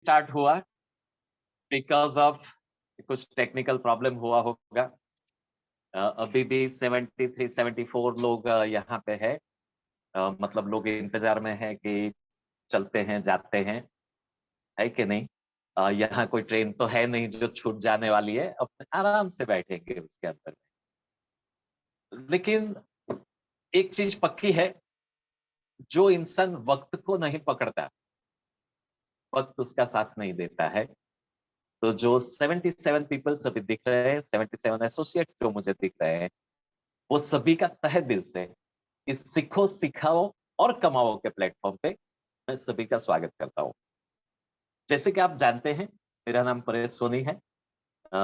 Start हुआ because of कुछ technical problem हुआ होगा। अभी भी 73-74 लोग यहाँ पे है। मतलब लोग इंतजार में हैं कि चलते हैं, जाते हैं, है कि नहीं? यहाँ कोई ट्रेन तो है नहीं जो छूट जाने वाली है, अपने आराम से बैठेंगे उसके अंदर। लेकिन एक चीज पक्की है, जो इंसान वक्त को नहीं पकड़ता, वक्त उसका साथ नहीं देता है। तो जो 77 पीपल्स अभी दिख रहे हैं, 77 एसोसिएट्स जो मुझे दिख रहे हैं, वो सभी का तहे दिल से इस सीखो, सिखाओ और कमाओ के प्लेटफॉर्म पे मैं सभी का स्वागत करता हूँ। जैसे कि आप जानते हैं, मेरा नाम परेश सोनी है।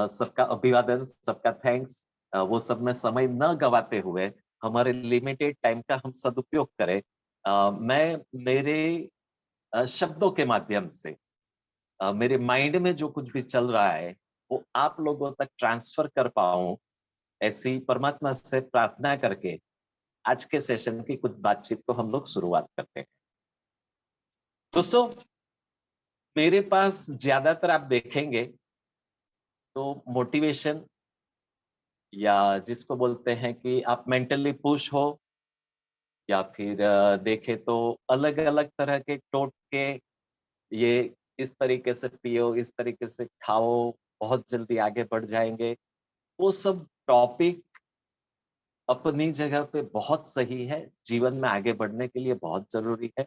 सबका अभिवादन, सबका थैंक्स। वो सब में समय न गवाते हुए हमारे लिमिटेड टाइम का हम सदुपयोग करें। मैं मेरे शब्दों के माध्यम से मेरे माइंड में जो कुछ भी चल रहा है वो आप लोगों तक ट्रांसफर कर पाऊं, ऐसी परमात्मा से प्रार्थना करके आज के सेशन की कुछ बातचीत को हम लोग शुरुआत करते हैं। दोस्तों, मेरे पास ज्यादातर आप देखेंगे तो मोटिवेशन, या जिसको बोलते हैं कि आप मेंटली पुश हो, या फिर देखे तो अलग अलग तरह के टोटके, ये इस तरीके से पियो, इस तरीके से खाओ, बहुत जल्दी आगे बढ़ जाएंगे। वो सब टॉपिक अपनी जगह पे बहुत सही है, जीवन में आगे बढ़ने के लिए बहुत जरूरी है।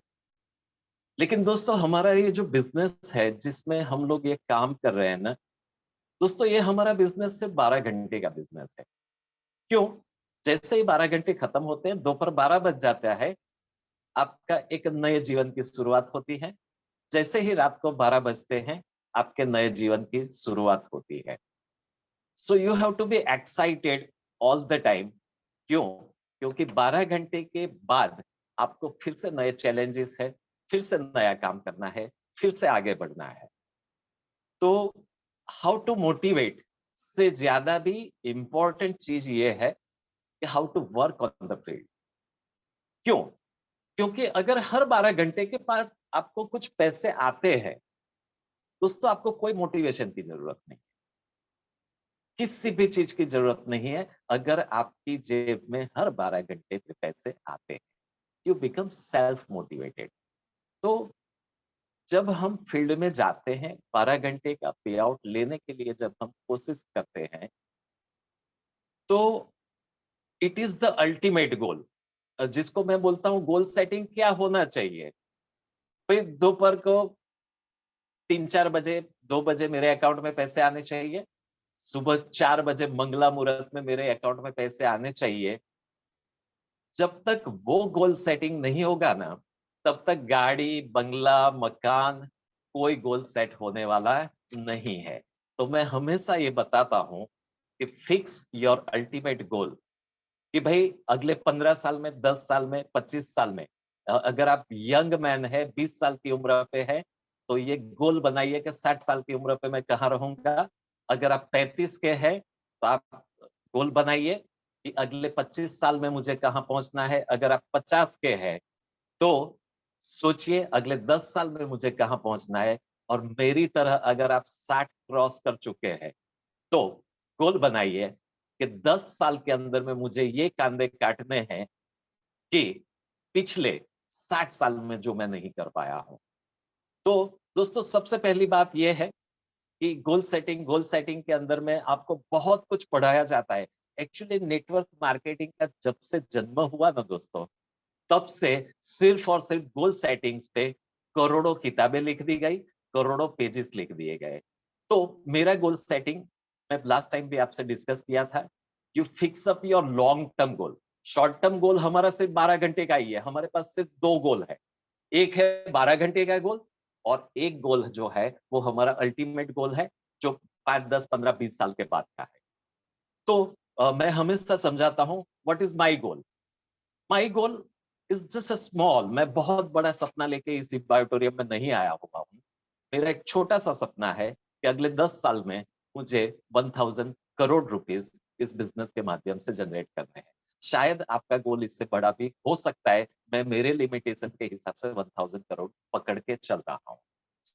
लेकिन दोस्तों, हमारा ये जो बिजनेस है जिसमें हम लोग ये काम कर रहे हैं ना, दोस्तों ये हमारा बिजनेस सिर्फ 12 घंटे का बिजनेस है। क्यों? जैसे ही 12 घंटे खत्म होते हैं, दोपहर 12 बज जाता है, आपका एक नए जीवन की शुरुआत होती है। जैसे ही रात को 12 बजते हैं, आपके नए जीवन की शुरुआत होती है। So you have to be excited all the time. क्यों? क्योंकि 12 घंटे के बाद आपको फिर से नए चैलेंजेस है, फिर से नया काम करना है, फिर से आगे बढ़ना है। तो हाउ टू मोटिवेट से ज्यादा भी इंपॉर्टेंट चीज ये है कि how to work on the field. क्यों? क्योंकि अगर हर 12 घंटे के बाद आपको कुछ पैसे आते हैं, दोस्तों आपको कोई मोटिवेशन की जरूरत नहीं, किसी भी चीज की जरूरत नहीं है। अगर आपकी जेब में हर 12 घंटे पे पैसे आते हैं, यू बिकम सेल्फ मोटिवेटेड। तो जब हम फील्ड में जाते हैं, 12 घंटे का पे आउट लेने के लिए जब हम कोशिश करते हैं, तो it is the ultimate goal. जिसको मैं बोलता हूँ गोल सेटिंग क्या होना चाहिए। फिर दोपहर को 3-4 बजे, 2 बजे मेरे अकाउंट में पैसे आने चाहिए। सुबह 4 बजे मंगला मुहूर्त में मेरे अकाउंट में पैसे आने चाहिए। जब तक वो गोल सेटिंग नहीं होगा ना, तब तक गाड़ी, बंगला, मकान, कोई गोल सेट होने वाला नहीं है। तो मैं हमेशा ये बताता हूँ कि फिक्स योर अल्टीमेट गोल, कि भाई अगले 15 साल में, 10 साल में, 25 साल में, अगर आप यंग मैन है, 20 साल की उम्र पे है, तो ये गोल बनाइए कि 60 साल की उम्र पे मैं कहाँ रहूंगा। अगर आप 35 के हैं, तो आप गोल बनाइए कि अगले 25 साल में मुझे कहाँ पहुंचना है। अगर आप 50 के हैं, तो सोचिए अगले 10 साल में मुझे कहाँ पहुंचना है। और मेरी तरह अगर आप 60 क्रॉस कर चुके हैं, तो गोल बनाइए कि 10 साल के अंदर में मुझे ये कांधे काटने हैं कि पिछले 60 साल में जो मैं नहीं कर पाया हूं। तो दोस्तों, सबसे पहली बात यह है कि गोल सेटिंग के अंदर में आपको बहुत कुछ पढ़ाया जाता है। एक्चुअली नेटवर्क मार्केटिंग का जब से जन्म हुआ ना दोस्तों, तब से सिर्फ और सिर्फ गोल सेटिंग्स पे करोड़ों किताबें लिख दी गई, करोड़ों पेजेस लिख दिए गए। तो मेरा गोल सेटिंग, मैं लास्ट टाइम भी आपसे डिस्कस किया था, you fix up your long term goal. Short term goal हमारा सिर्फ 12 घंटे का ही है। हमारे पास सिर्फ दो गोल है, एक है 12 घंटे का गोल, और एक गोल जो है वो हमारा अल्टीमेट गोल है, जो 5, 10, 15, 20 साल के बाद का है। तो मैं हमेशा समझाता हूँ, what is my goal. My goal is just a small. मैं बहुत बड़ा सपना लेके इस ऑडिटोरियम में नहीं आया हुआ हूँ। मेरा एक छोटा सा सपना है कि अगले 10 साल में मुझे 1000 करोड़ रुपीस इस बिजनेस के माध्यम से जनरेट करने हैं। शायद आपका गोल इससे बड़ा भी हो सकता है। मैं मेरे लिमिटेशन के हिसाब से 1000 करोड़ पकड़ के चल रहा हूँ।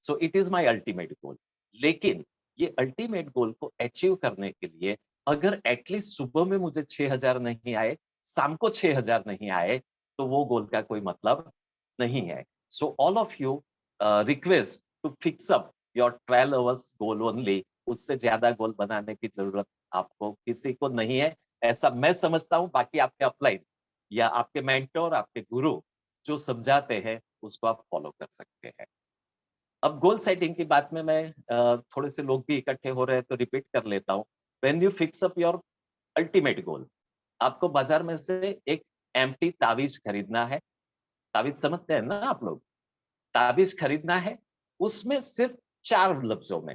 So it is my ultimate goal. लेकिन ये अल्टीमेट गोल को अचीव करने के लिए अगर एटलीस्ट सुबह में मुझे 6,000 नहीं आए, शाम को 6,000 नहीं आए, तो वो गोल का कोई मतलब नहीं है। So all of you request to fix up your 12 hours goal only. उससे ज्यादा गोल बनाने की जरूरत आपको किसी को नहीं है, ऐसा मैं समझता हूँ। बाकी आपके अपलाइन या आपके मेंटर, आपके गुरु जो समझाते हैं उसको आप फॉलो कर सकते हैं। अब गोल सेटिंग की बात में मैं थोड़े से लोग भी इकट्ठे हो रहे हैं तो रिपीट कर लेता हूँ। When you fix up your ultimate goal, आपको बाजार में से एक एम्प्टी ताबीज खरीदना है। ताबीज समझते हैं ना आप लोग? ताबीज खरीदना है, उसमें सिर्फ 4 लफ्जों में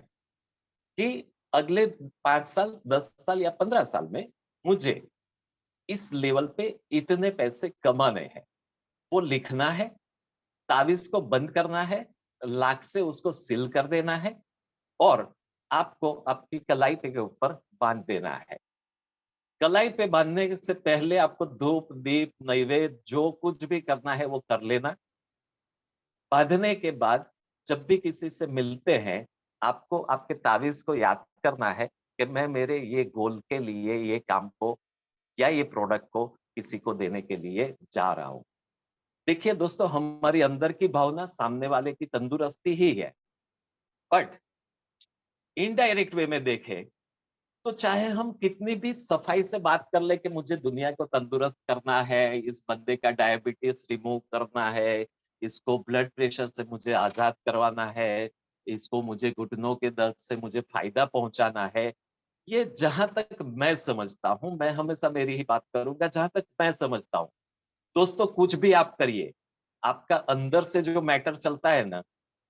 कि अगले 5 साल, 10 साल या 15 साल में मुझे इस लेवल पे इतने पैसे कमाने हैं, वो लिखना है। ताबीज को बंद करना है, लाख से उसको सील कर देना है और आपको आपकी कलाई पे के ऊपर बांध देना है। कलाई पे बांधने से पहले आपको धूप, दीप, नैवेद्य जो कुछ भी करना है वो कर लेना। बांधने के बाद जब भी किसी से मिलते हैं, आपको आपके ताबीज को याद करना है कि मैं मेरे ये गोल के लिए ये काम को या ये प्रोडक्ट को किसी को देने के लिए जा रहा हूँ। देखिए दोस्तों, हमारी अंदर की भावना सामने वाले की तंदुरुस्ती ही है, बट इनडायरेक्ट वे में देखें तो चाहे हम कितनी भी सफाई से बात कर ले कि मुझे दुनिया को तंदुरुस्त करना है, इस बंदे का डायबिटीज रिमूव करना है, इसको ब्लड प्रेशर से मुझे आजाद करवाना है, इसको मुझे घुटनों के दर्द से मुझे फायदा पहुंचाना है, ये जहां तक मैं समझता हूं, मैं हमेशा मेरी ही बात करूंगा, जहां तक मैं समझता हूं दोस्तों, कुछ भी आप करिए, आपका अंदर से जो मैटर चलता है ना,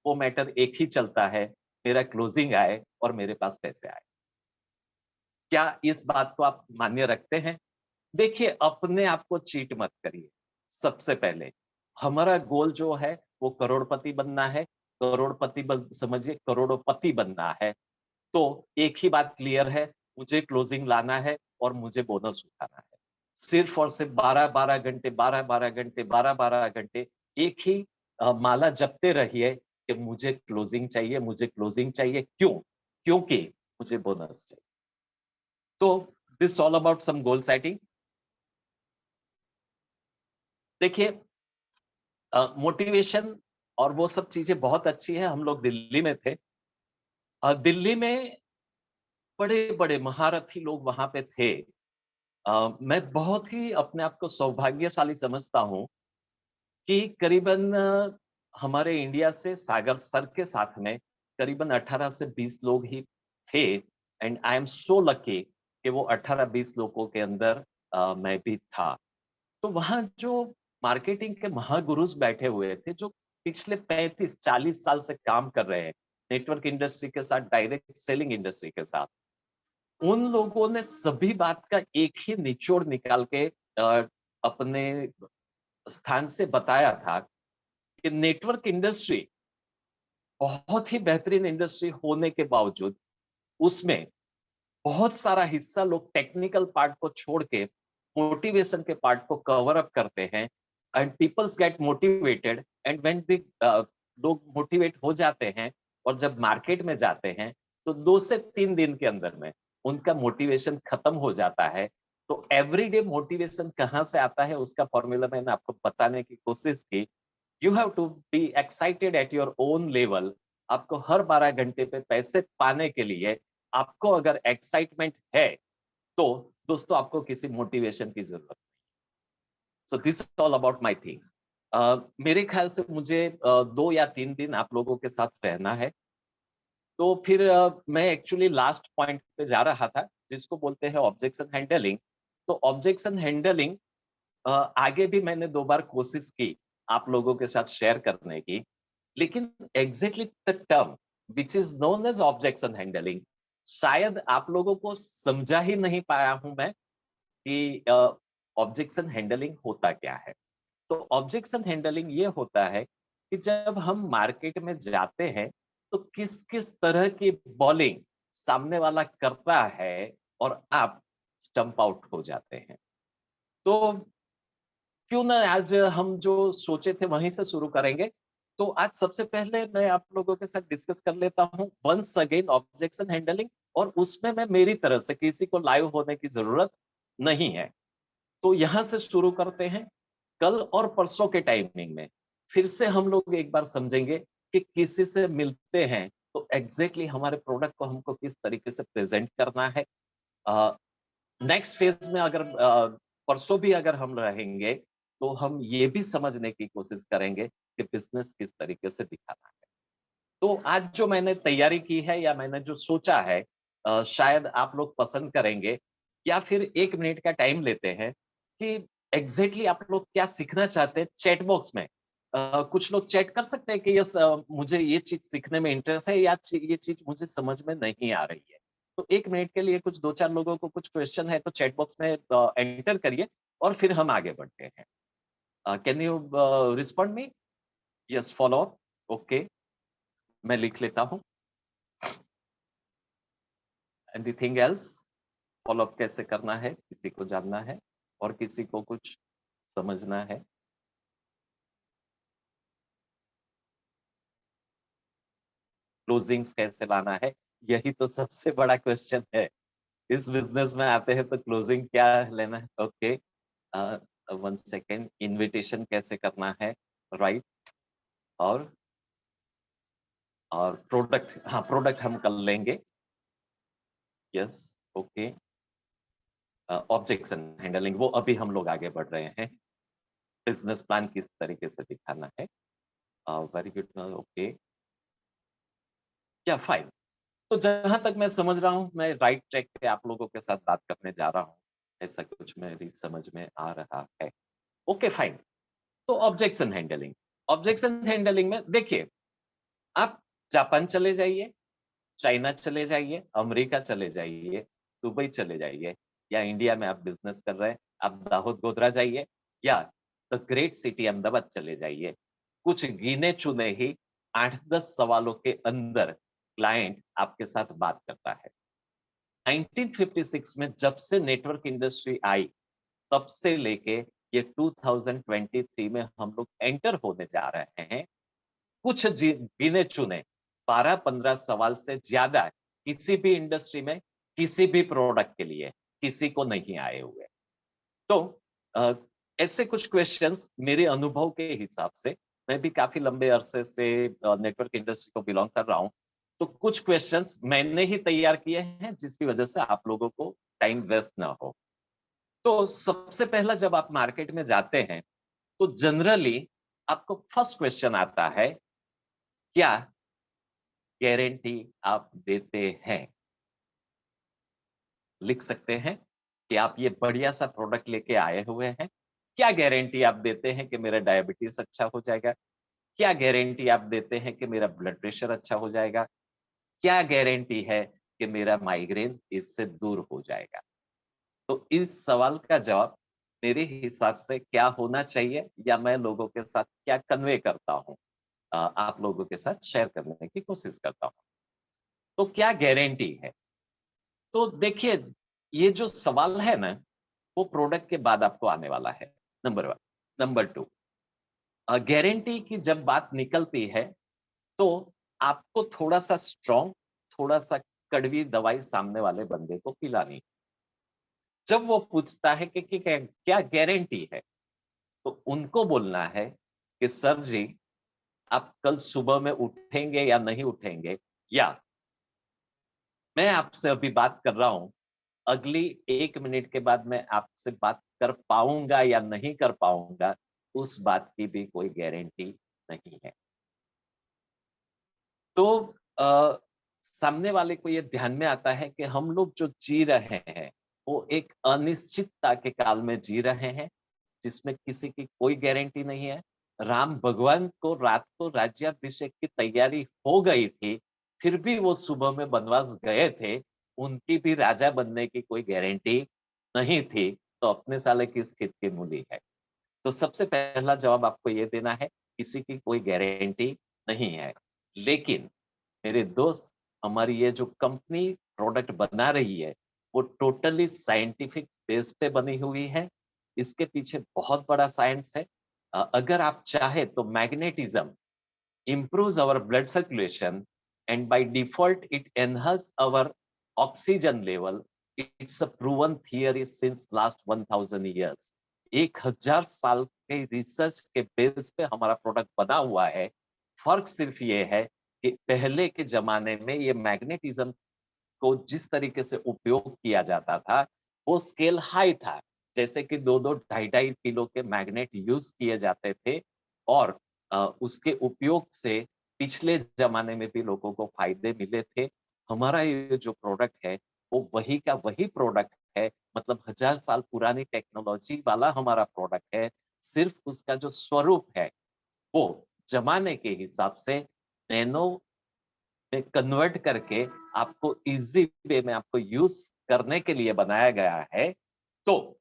वो मैटर एक ही चलता है, मेरा क्लोजिंग आए और मेरे पास पैसे आए। क्या इस बात को आप मान्य रखते हैं? देखिए, अपने आप को चीट मत करिए। सबसे पहले हमारा गोल जो है वो करोड़पति बनना है। करोड़पति समझिए करोड़पति बनना है। तो एक ही बात क्लियर है, मुझे क्लोजिंग लाना है और मुझे बोनस उठाना है। सिर्फ और सिर्फ 12-12 घंटे, 12-12 घंटे, 12-12 घंटे एक ही माला जपते रहिए कि मुझे क्लोजिंग चाहिए, मुझे क्लोजिंग चाहिए। क्यों? क्योंकि मुझे बोनस चाहिए। तो this all about some goal setting. देखिए, मोटिवेशन और वो सब चीजें बहुत अच्छी है। हम लोग दिल्ली में थे। दिल्ली में बड़े-बड़े महारथी लोग वहां पे थे। मैं बहुत ही अपने आप को सौभाग्यशाली समझता हूँ कि करीबन हमारे इंडिया से सागर सर के साथ में करीबन 18 से 20 लोग ही थे and I am so lucky कि वो 18-20 लोगों के अंदर मैं भी था। तो वहाँ जो मार्केटिंग के महागुरुज बैठे हुए थे, जो पिछले 35-40 साल से काम कर रहे हैं, नेटवर्क इंडस्ट्री के साथ, डायरेक्ट सेलिंग इंडस्ट्री के साथ, उन लोगों ने सभी बात का एक ही निचोड़ निकाल के अपने स्थान से बताया था कि नेटवर्क इंडस्ट्री बहुत ही बेहतरीन इंडस्ट्री होने के बावजूद उसमें बहुत सारा हिस्सा लोग टेक्निकल पार्ट को छोड़ के मोटिवेशन के पार्ट को कवर अप करते हैं and peoples get motivated and when लोग मोटिवेट हो जाते हैं और जब मार्केट में जाते हैं तो 2 से 3 दिन के अंदर में उनका मोटिवेशन खत्म हो जाता है। तो एवरीडे मोटिवेशन कहाँ से आता है उसका फॉर्मूला मैंने आपको बताने की कोशिश की। You have to be excited at your own level. आपको हर 12 घंटे पे पैसे पाने के लिए आपको अगर एक्साइटमेंट है तो दोस्तों आपको किसी मोटिवेशन की जरूरत नहीं। So this is all about my things. मेरे ख्याल से मुझे 2 या 3 दिन आप लोगों के साथ रहना है। तो फिर मैं एक्चुअली लास्ट पॉइंट पे जा रहा था जिसको बोलते हैं ऑब्जेक्शन हैंडलिंग। तो ऑब्जेक्शन हैंडलिंग आगे भी मैंने 2 बार कोशिश की आप लोगों के साथ शेयर करने की, लेकिन exactly the term which is known as objection handling शायद आप लोगों को समझा ही नहीं पाया हूं मैं कि ऑब्जेक्शन हैंडलिंग होता क्या है। तो ऑब्जेक्शन हैंडलिंग ये होता है कि जब हम मार्केट में जाते हैं तो किस किस तरह की बॉलिंग सामने वाला करता है और आप स्टंप आउट हो जाते हैं। तो क्यों ना आज हम जो सोचे थे वहीं से शुरू करेंगे। तो आज सबसे पहले मैं आप लोगों के साथ डिस्कस कर लेता हूँ वंस अगेन ऑब्जेक्शन हैंडलिंग, और उसमें मैं मेरी तरफ से किसी को लाइव होने की जरूरत नहीं है। तो यहाँ से शुरू करते हैं। कल और परसों के टाइमिंग में फिर से हम लोग एक बार समझेंगे कि किसी से मिलते हैं तो एग्जैक्टली हमारे प्रोडक्ट को हमको किस तरीके से प्रेजेंट करना है। नेक्स्ट फेज में अगर परसों भी अगर हम रहेंगे तो हम ये भी समझने की कोशिश करेंगे कि बिजनेस किस तरीके से दिखाना है। तो आज जो मैंने तैयारी की है या मैंने जो सोचा है, शायद आप लोग पसंद करेंगे, या फिर 1 मिनट का टाइम लेते हैं कि एग्जैक्टली आप लोग क्या सीखना चाहते हैं चैट बॉक्स में। कुछ लोग चैट कर सकते हैं कि यस, मुझे ये चीज सीखने में इंटरेस्ट है, या ये चीज मुझे समझ में नहीं आ रही है। तो 1 मिनट के लिए कुछ 2-4 लोगों को कुछ क्वेश्चन है तो चैट बॉक्स में एंटर करिए, और फिर हम आगे बढ़ते हैं। Can you respond me? Yes, follow up. Okay, मैं लिख लेता हूँ। Anything else? फॉलो अप कैसे करना है, किसी को जानना है और किसी को कुछ समझना है। क्लोजिंग्स कैसे लाना है, यही तो सबसे बड़ा क्वेश्चन है। इस बिजनेस में आते हैं तो क्लोजिंग क्या लेना है। Okay, 1 second. इनविटेशन कैसे करना है, राइट। और प्रोडक्ट, हाँ प्रोडक्ट हम कर लेंगे। Yes, okay. ऑब्जेक्शन हैंडलिंग वो अभी हम लोग आगे बढ़ रहे हैं। बिजनेस प्लान किस तरीके से दिखाना है। वेरी गुड, ओके, या फाइन। तो जहां तक मैं समझ रहा हूं, मैं राइट ट्रैक पे आप लोगों के साथ बात करने जा रहा हूं, ऐसा कुछ मेरी समझ में आ रहा है। Okay, fine. तो ऑब्जेक्शन हैंडलिंग, ऑब्जेक्शन हैंडलिंग में देखिए, आप जापान चले जाइए, चाइना चले जाइए, अमेरिका चले जाइए, दुबई चले जाइए, या इंडिया में आप बिजनेस कर रहे हैं, आप दाहोद गोधरा जाइए, या द ग्रेट सिटी अहमदाबाद चले जाइए। कुछ गिने चुने ही 8-10 सवालों के अंदर क्लाइंट आपके साथ बात करता है। 1956 में जब से नेटवर्क इंडस्ट्री आई, तब से लेके ये 2023 में हम लोग एंटर होने जा रहे हैं, कुछ गिने चुने 12-15 सवाल से ज्यादा किसी भी इंडस्ट्री में किसी भी प्रोडक्ट के लिए किसी को नहीं आए हुए। तो अ, ऐसे कुछ क्वेश्चंस मेरे अनुभव के हिसाब से, मैं भी काफी लंबे अरसे से नेटवर्क इंडस्ट्री को बिलोंग कर रहा हूं, तो कुछ क्वेश्चंस मैंने ही तैयार किए हैं जिसकी वजह से आप लोगों को टाइम वेस्ट ना हो। तो सबसे पहला, जब आप मार्केट में जाते हैं तो जनरली आपको फर्स्ट क्वेश्चन आता है, क्या गारंटी आप देते हैं? लिख सकते हैं कि आप ये बढ़िया सा प्रोडक्ट लेके आए हुए हैं, क्या गारंटी आप देते हैं कि मेरा डायबिटीज अच्छा हो जाएगा? क्या गारंटी आप देते हैं कि मेरा ब्लड प्रेशर अच्छा हो जाएगा? क्या गारंटी है कि मेरा माइग्रेन इससे दूर हो जाएगा? तो इस सवाल का जवाब मेरे हिसाब से क्या होना चाहिए, या मैं लोगों के साथ क्या कन्वे करता हूँ, आप लोगों के साथ शेयर करने की कोशिश करता हूँ। तो क्या गारंटी है? तो देखिए, ये जो सवाल है ना, वो प्रोडक्ट के बाद आपको आने वाला है, नंबर 1। नंबर 2, गारंटी की जब बात निकलती है, तो आपको थोड़ा-सा स्ट्रॉन्ग, थोड़ा-सा कड़वी दवाई सामने वाले बंदे को पिलानी। जब वो पूछता है कि क्या गारंटी है? तो उनको बोलना है कि सर जी, आप कल सुबह में उठेंगे या नहीं उठेंगे, या मैं आपसे अभी बात कर रहा हूँ, अगली 1 मिनट के बाद मैं आपसे बात कर पाऊँगा या नहीं कर पाऊँगा, उस बात की भी कोई गारंटी नहीं है। तो अ, सामने वाले को ये ध्यान में आता है कि हम लोग जो जी रहे हैं, वो एक अनिश्चितता के काल में जी रहे हैं, जिसमें किसी की कोई गारंटी नहीं है। राम भगवान को रात को राज्याभिषेक की तैयारी हो गई थी, फिर भी वो सुबह में वनवास गए थे, उनकी भी राजा बनने की कोई गारंटी नहीं थी, तो अपने साले किस खेत की मूली है। तो सबसे पहला जवाब आपको ये देना है, किसी की कोई गारंटी नहीं है। लेकिन मेरे दोस्त, हमारी ये जो कंपनी प्रोडक्ट बना रही है, वो टोटली साइंटिफिक बेस पे बनी हुई है। इसके पीछे बहुत बड़ा साइंस है। अगर आप चाहे तो magnetism, improves our blood circulation, and by default it enhances our oxygen level. It's a proven theory since last 1000 years. 1000 साल के रिसर्च के बेस पे हमारा प्रोडक्ट बना हुआ है। फर्क सिर्फ ये है कि पहले के जमाने में ये मैग्नेटिज्म को जिस तरीके से उपयोग किया जाता था, वो स्केल हाई था। जैसे कि 2-2 ढाई-ढाई किलो के मैग्नेट यूज़ किए जाते थे और उसके उपयोग से पिछले ज़माने में भी लोगों को फ़ायदे मिले थे। हमारा ये जो प्रोडक्ट है, वो वही का वही प्रोडक्ट है, मतलब 1000 साल पुरानी टेक्नोलॉजी वाला हमारा प्रोडक्ट है। सिर्फ़ उसका जो स्वरूप है, वो ज़माने के हिसाब से नैनो में कन्वर्ट करके आपको ईज़ी वे में आपको यूज़ करने के लिए बनाया गया है। तो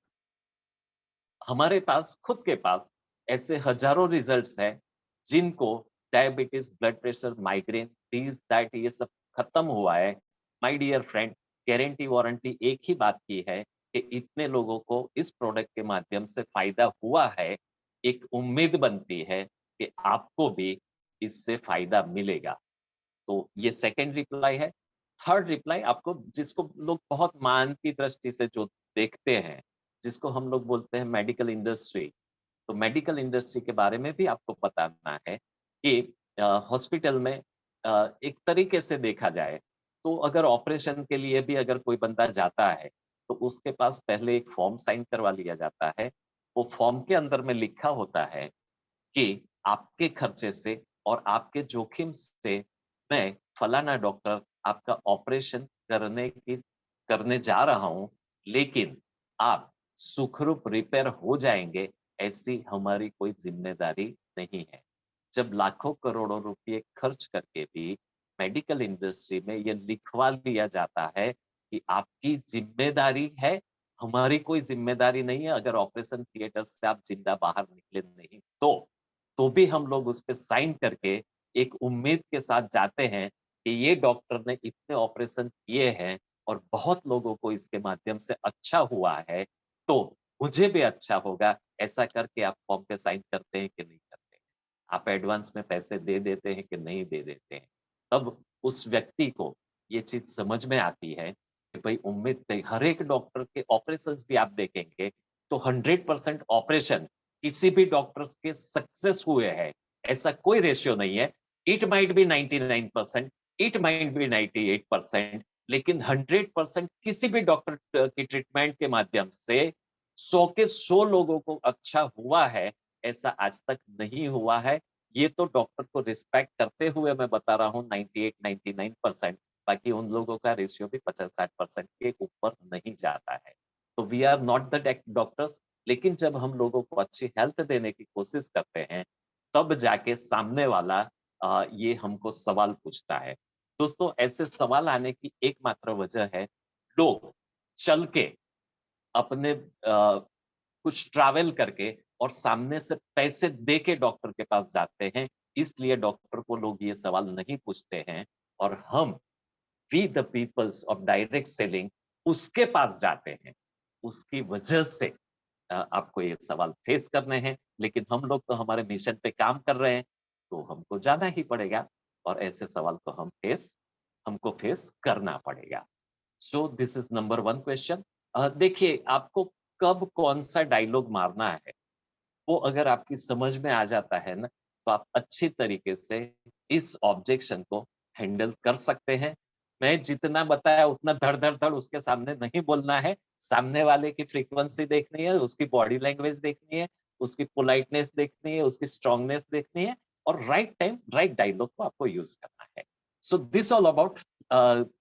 हमारे पास खुद के पास ऐसे हज़ारों रिज़ल्ट्स हैं, जिनको diabetes, blood pressure, migraine, this, that ये सब खत्म हुआ है। My dear friend, guarantee warranty एक ही बात की है कि इतने लोगों को इस प्रोडक्ट के माध्यम से फ़ायदा हुआ है। एक उम्मीद बनती है कि आपको भी इससे फ़ायदा मिलेगा। तो ये सेकंड रिप्लाई है। थर्ड रिप्लाई आपको जिसको लोग बहुत मान की दृष्टि से जो देखते हैं, जिसको हम लोग बोलते हैं मेडिकल इंडस्ट्री। तो मेडिकल इंडस्ट्री के बारे में भी आपको बताना है कि हॉस्पिटल में एक तरीके से देखा जाए, तो अगर ऑपरेशन के लिए भी अगर कोई बंदा जाता है, तो उसके पास पहले एक फॉर्म साइन करवा लिया जाता है। वो फॉर्म के अंदर में लिखा होता है कि आपके खर्चे से और आपके जोखिम से मैं फलाना डॉक्टर आपका ऑपरेशन करने जा रहा हूँ, लेकिन आप सुखरूप रिपेयर हो जाएँगे, ऐसी हमारी कोई ज़िम्मेदारी नहीं है। जब लाखों करोड़ों रुपए खर्च करके भी मेडिकल इंडस्ट्री में ये लिखवा लिया जाता है कि आपकी ज़िम्मेदारी है, हमारी कोई ज़िम्मेदारी नहीं है, अगर ऑपरेशन थिएटर से आप ज़िंदा बाहर निकले नहीं तो भी हम लोग उस पे साइन करके एक उम्मीद के साथ जाते हैं कि ये डॉक्टर ने इतने ऑपरेशन किए हैं और बहुत लोगों को इसके माध्यम से अच्छा हुआ है, तो मुझे भी अच्छा होगा। ऐसा करके आप फॉर्म पे साइन करते हैं कि नहीं करते हैं? आप एडवांस में पैसे दे देते हैं कि नहीं दे देते हैं? तब उस व्यक्ति को ये चीज़ समझ में आती है कि भाई उम्मीद नहीं, हर एक डॉक्टर के ऑपरेशंस भी आप देखेंगे तो 100% ऑपरेशन किसी भी डॉक्टर्स के सक्सेस हुए हैं, ऐसा कोई रेशियो नहीं है। It might be 99%, it might be 98%, लेकिन 100% किसी भी डॉक्टर की ट्रीटमेंट के माध्यम से 100 के 100 लोगों को अच्छा हुआ है, ऐसा आज तक नहीं हुआ है। ये तो डॉक्टर को रिस्पेक्ट करते हुए मैं बता रहा हूँ 98-99%, बाकी उन लोगों का रेशियो भी 50-60% के ऊपर नहीं जाता है। तो we are not the doctors, लेकिन जब हम लोगों को अच्छी हेल्थ देने की कोशिश करते हैं, तब जाके सामने वाला ये हमको सवाल पूछता है। दोस्तों, ऐसे सवाल आने की एकमात्र वजह है, लोग चल के अपने कुछ ट्रैवल करके और सामने से पैसे दे के डॉक्टर के पास जाते हैं, इसलिए डॉक्टर को लोग ये सवाल नहीं पूछते हैं और हम we the peoples of direct selling उसके पास जाते हैं। उसकी वजह से आपको ये सवाल फेस करने हैं, लेकिन हम लोग तो हमारे मिशन पे काम कर रहे हैं, तो हमको जाना ही पड़ेगा और ऐसे सवाल को हमको फेस करना पड़ेगा। So this is number 1 question. देखिए आपको कब कौन-सा डायलॉग मारना है, वो अगर आपकी समझ में आ जाता है ना, तो आप अच्छी तरीके से इस ऑब्जेक्शन को हैंडल कर सकते हैं। मैं जितना बताया उतना धड़-धड़-धड़ उसके सामने नहीं बोलना है। सामने वाले की फ्रीक्वेंसी देखनी है, उसकी बॉडी लैंग्वेज देखनी है, उसकी पोलाइटनेस देखनी है, उसकी स्ट्रांगनेस देखनी है और राइट टाइम, राइट डायलॉग को आपको यूज़ करना है। So this all about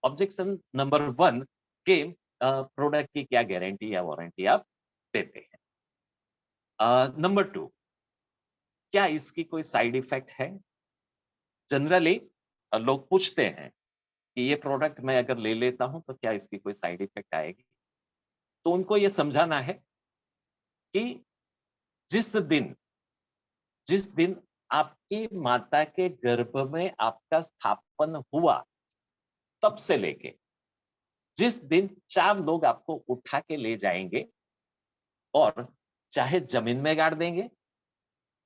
objection number 1 कि प्रोडक्ट की क्या गारंटी या वारंटी आप देते हैं। नंबर 2, क्या इसकी कोई साइड इफ़ेक्ट है? जनरली लोग पूछते हैं कि ये प्रोडक्ट मैं अगर ले लेता हूँ तो क्या इसकी कोई साइड इफ़ेक्ट आएगी? तो उनको ये समझाना है कि जिस दिन जिस दिन आपकी माता के गर्भ में आपका स्थापन हुआ, तब से लेके जिस दिन 4 लोग आपको उठा के ले जाएँगे और चाहे ज़मीन में गाड़ देंगे,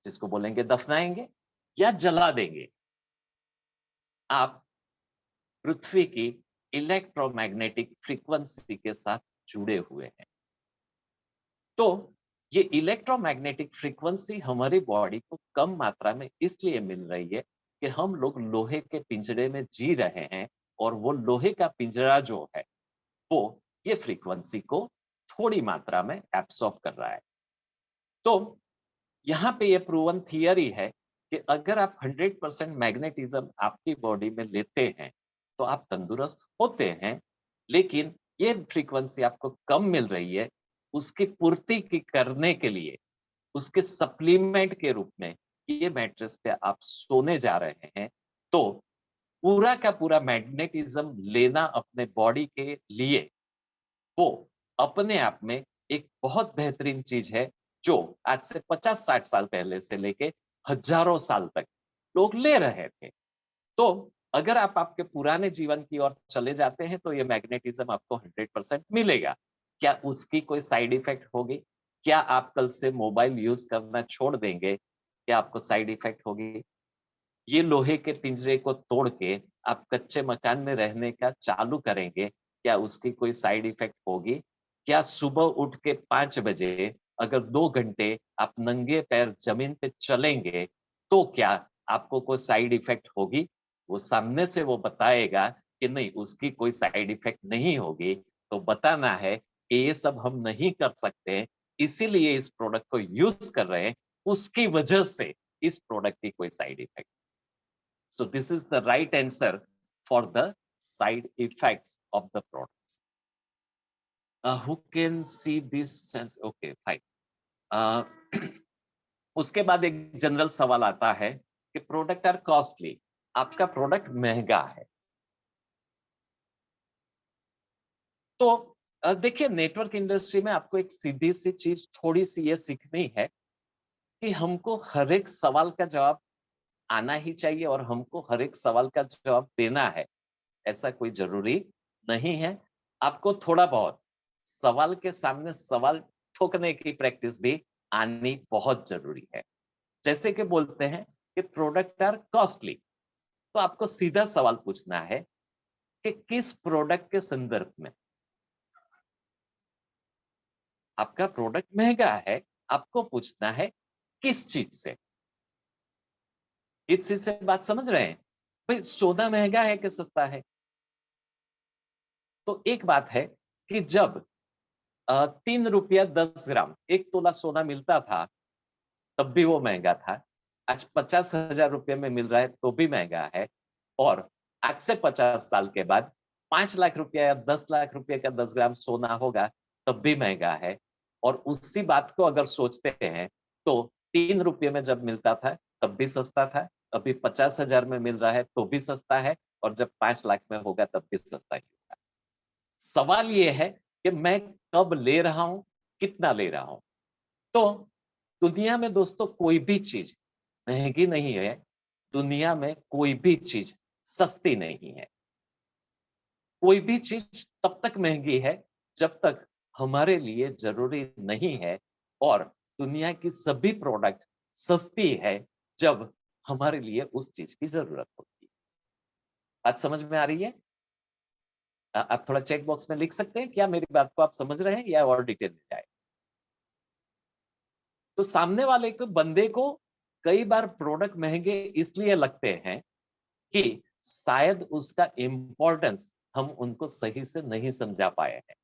जिसको बोलेंगे दफनाएँगे या जला देंगे। आप पृथ्वी की इलेक्ट्रोमैग्नेटिक फ्रीक्वेंसी के साथ जुड़े हुए हैं। तो ये इलेक्ट्रोमैग्नेटिक फ्रीक्वेंसी हमारी बॉडी को कम मात्रा में इसलिए मिल रही है कि हम लोग लोहे के पिंजरे में जी रहे हैं, और वो लोहे का पिंजरा जो है वो ये फ्रीक्वेंसी को थोड़ी मात्रा में एब्सॉर्ब कर रहा है। तो यहाँ पे ये प्रूवन थियरी है कि अगर आप 100% मैग्नेटिज्म आपकी बॉडी में लेते हैं तो आप तंदुरुस्त होते हैं, लेकिन ये फ्रीक्वेंसी आपको कम मिल रही है, उसकी पूर्ति की करने के लिए उसके सप्लीमेंट के रूप में ये मैट्रेस पे आप सोने जा रहे हैं, तो पूरा का पूरा मैग्नेटिज्म लेना अपने बॉडी के लिए वो अपने आप में एक बहुत बेहतरीन चीज है, जो आज से 50-60 साल पहले से लेके हजारों साल तक लोग ले रहे थे। तो अगर आप आपके पुराने जीवन की ओर चले जाते हैं तो ये मैग्नेटिज्म आपको 100% मिलेगा। क्या उसकी कोई साइड इफेक्ट होगी? क्या आप कल से मोबाइल यूज करना छोड़ देंगे? क्या आपको साइड इफेक्ट होगी? ये लोहे के पिंजरे को तोड़ के आप कच्चे मकान में रहने का चालू करेंगे, क्या उसकी कोई साइड इफेक्ट होगी? क्या सुबह उठ के 5 बजे अगर 2 घंटे आप नंगे पैर ज़मीन पे चलेंगे, तो क्या आपको कोई साइड इफेक्ट होगी? वो सामने से वो बताएगा कि नहीं, उसकी कोई साइड इफेक्ट नहीं होगी। तो बताना है कि ये सब हम नहीं कर सकते, इसीलिए इस प्रोडक्ट को यूज़ कर रहे हैं, उसकी वजह से इस प्रोडक्ट की कोई side effect. So this is the right answer for the side effects of the products. Who can see this sense? Okay, fine. Uh, उसके बाद एक जनरल सवाल आता है कि प्रोडक्ट आर कॉस्टली, आपका प्रोडक्ट महंगा है। तो देखिए, नेटवर्क इंडस्ट्री में आपको एक सीधी सी चीज थोड़ी सी ये सीखनी है कि हमको हर एक सवाल का जवाब आना ही चाहिए और हमको हर एक सवाल का जवाब देना है, ऐसा कोई जरूरी नहीं है। आपको थोड़ा बहुत सवाल के सामने सवाल ठोकने की प्रैक्टिस भी आनी बहुत जरूरी है। जैसे कि बोलते हैं कि प्रोडक्ट आर कॉस्टली, तो आपको सीधा सवाल पूछना है कि किस प्रोडक्ट के संदर्भ में आपका प्रोडक्ट महंगा है। आपको पूछना है किस चीज से, किस चीज से बात समझ रहे हैं? भाई, सोना महंगा है कि सस्ता है? तो एक बात है कि जब 3 रुपया 10 ग्राम 1 तोला सोना मिलता था, तब भी वो महंगा था। आज 50,000 रुपये में मिल रहा है तो भी महंगा है। और आज से 50 साल के बाद 5 लाख रुपया या 10 लाख रुपये का 10 ग्राम सोना होगा, तब भी महंगा है। और उसी बात को अगर सोचते हैं तो 3 रुपये में जब मिलता था तब भी सस्ता था, अभी 50,000 में मिल रहा है तो भी सस्ता है, और जब 5 लाख में होगा तब भी सस्ता ही होगा। सवाल ये है कि मैं कब ले रहा हूं, कितना ले रहा हूं। तो दुनिया में दोस्तों कोई भी चीज महंगी नहीं है, दुनिया में कोई भी चीज सस्ती नहीं है। कोई भी चीज तब तक महंगी है जब तक हमारे लिए जरूरी नहीं है, और दुनिया की सभी प्रोडक्ट सस्ती है जब हमारे लिए उस चीज की जरूरत होती है। बात समझ में आ रही है? आप थोड़ा चेक बॉक्स में लिख सकते हैं क्या मेरी बात को आप समझ रहे हैं, या और डिटेल में जाए? तो सामने वाले को, बंदे को कई बार प्रोडक्ट महंगे इसलिए लगते हैं कि शायद उसका इम्पोर्टेंस हम उनको सही से नहीं समझा पाए हैं।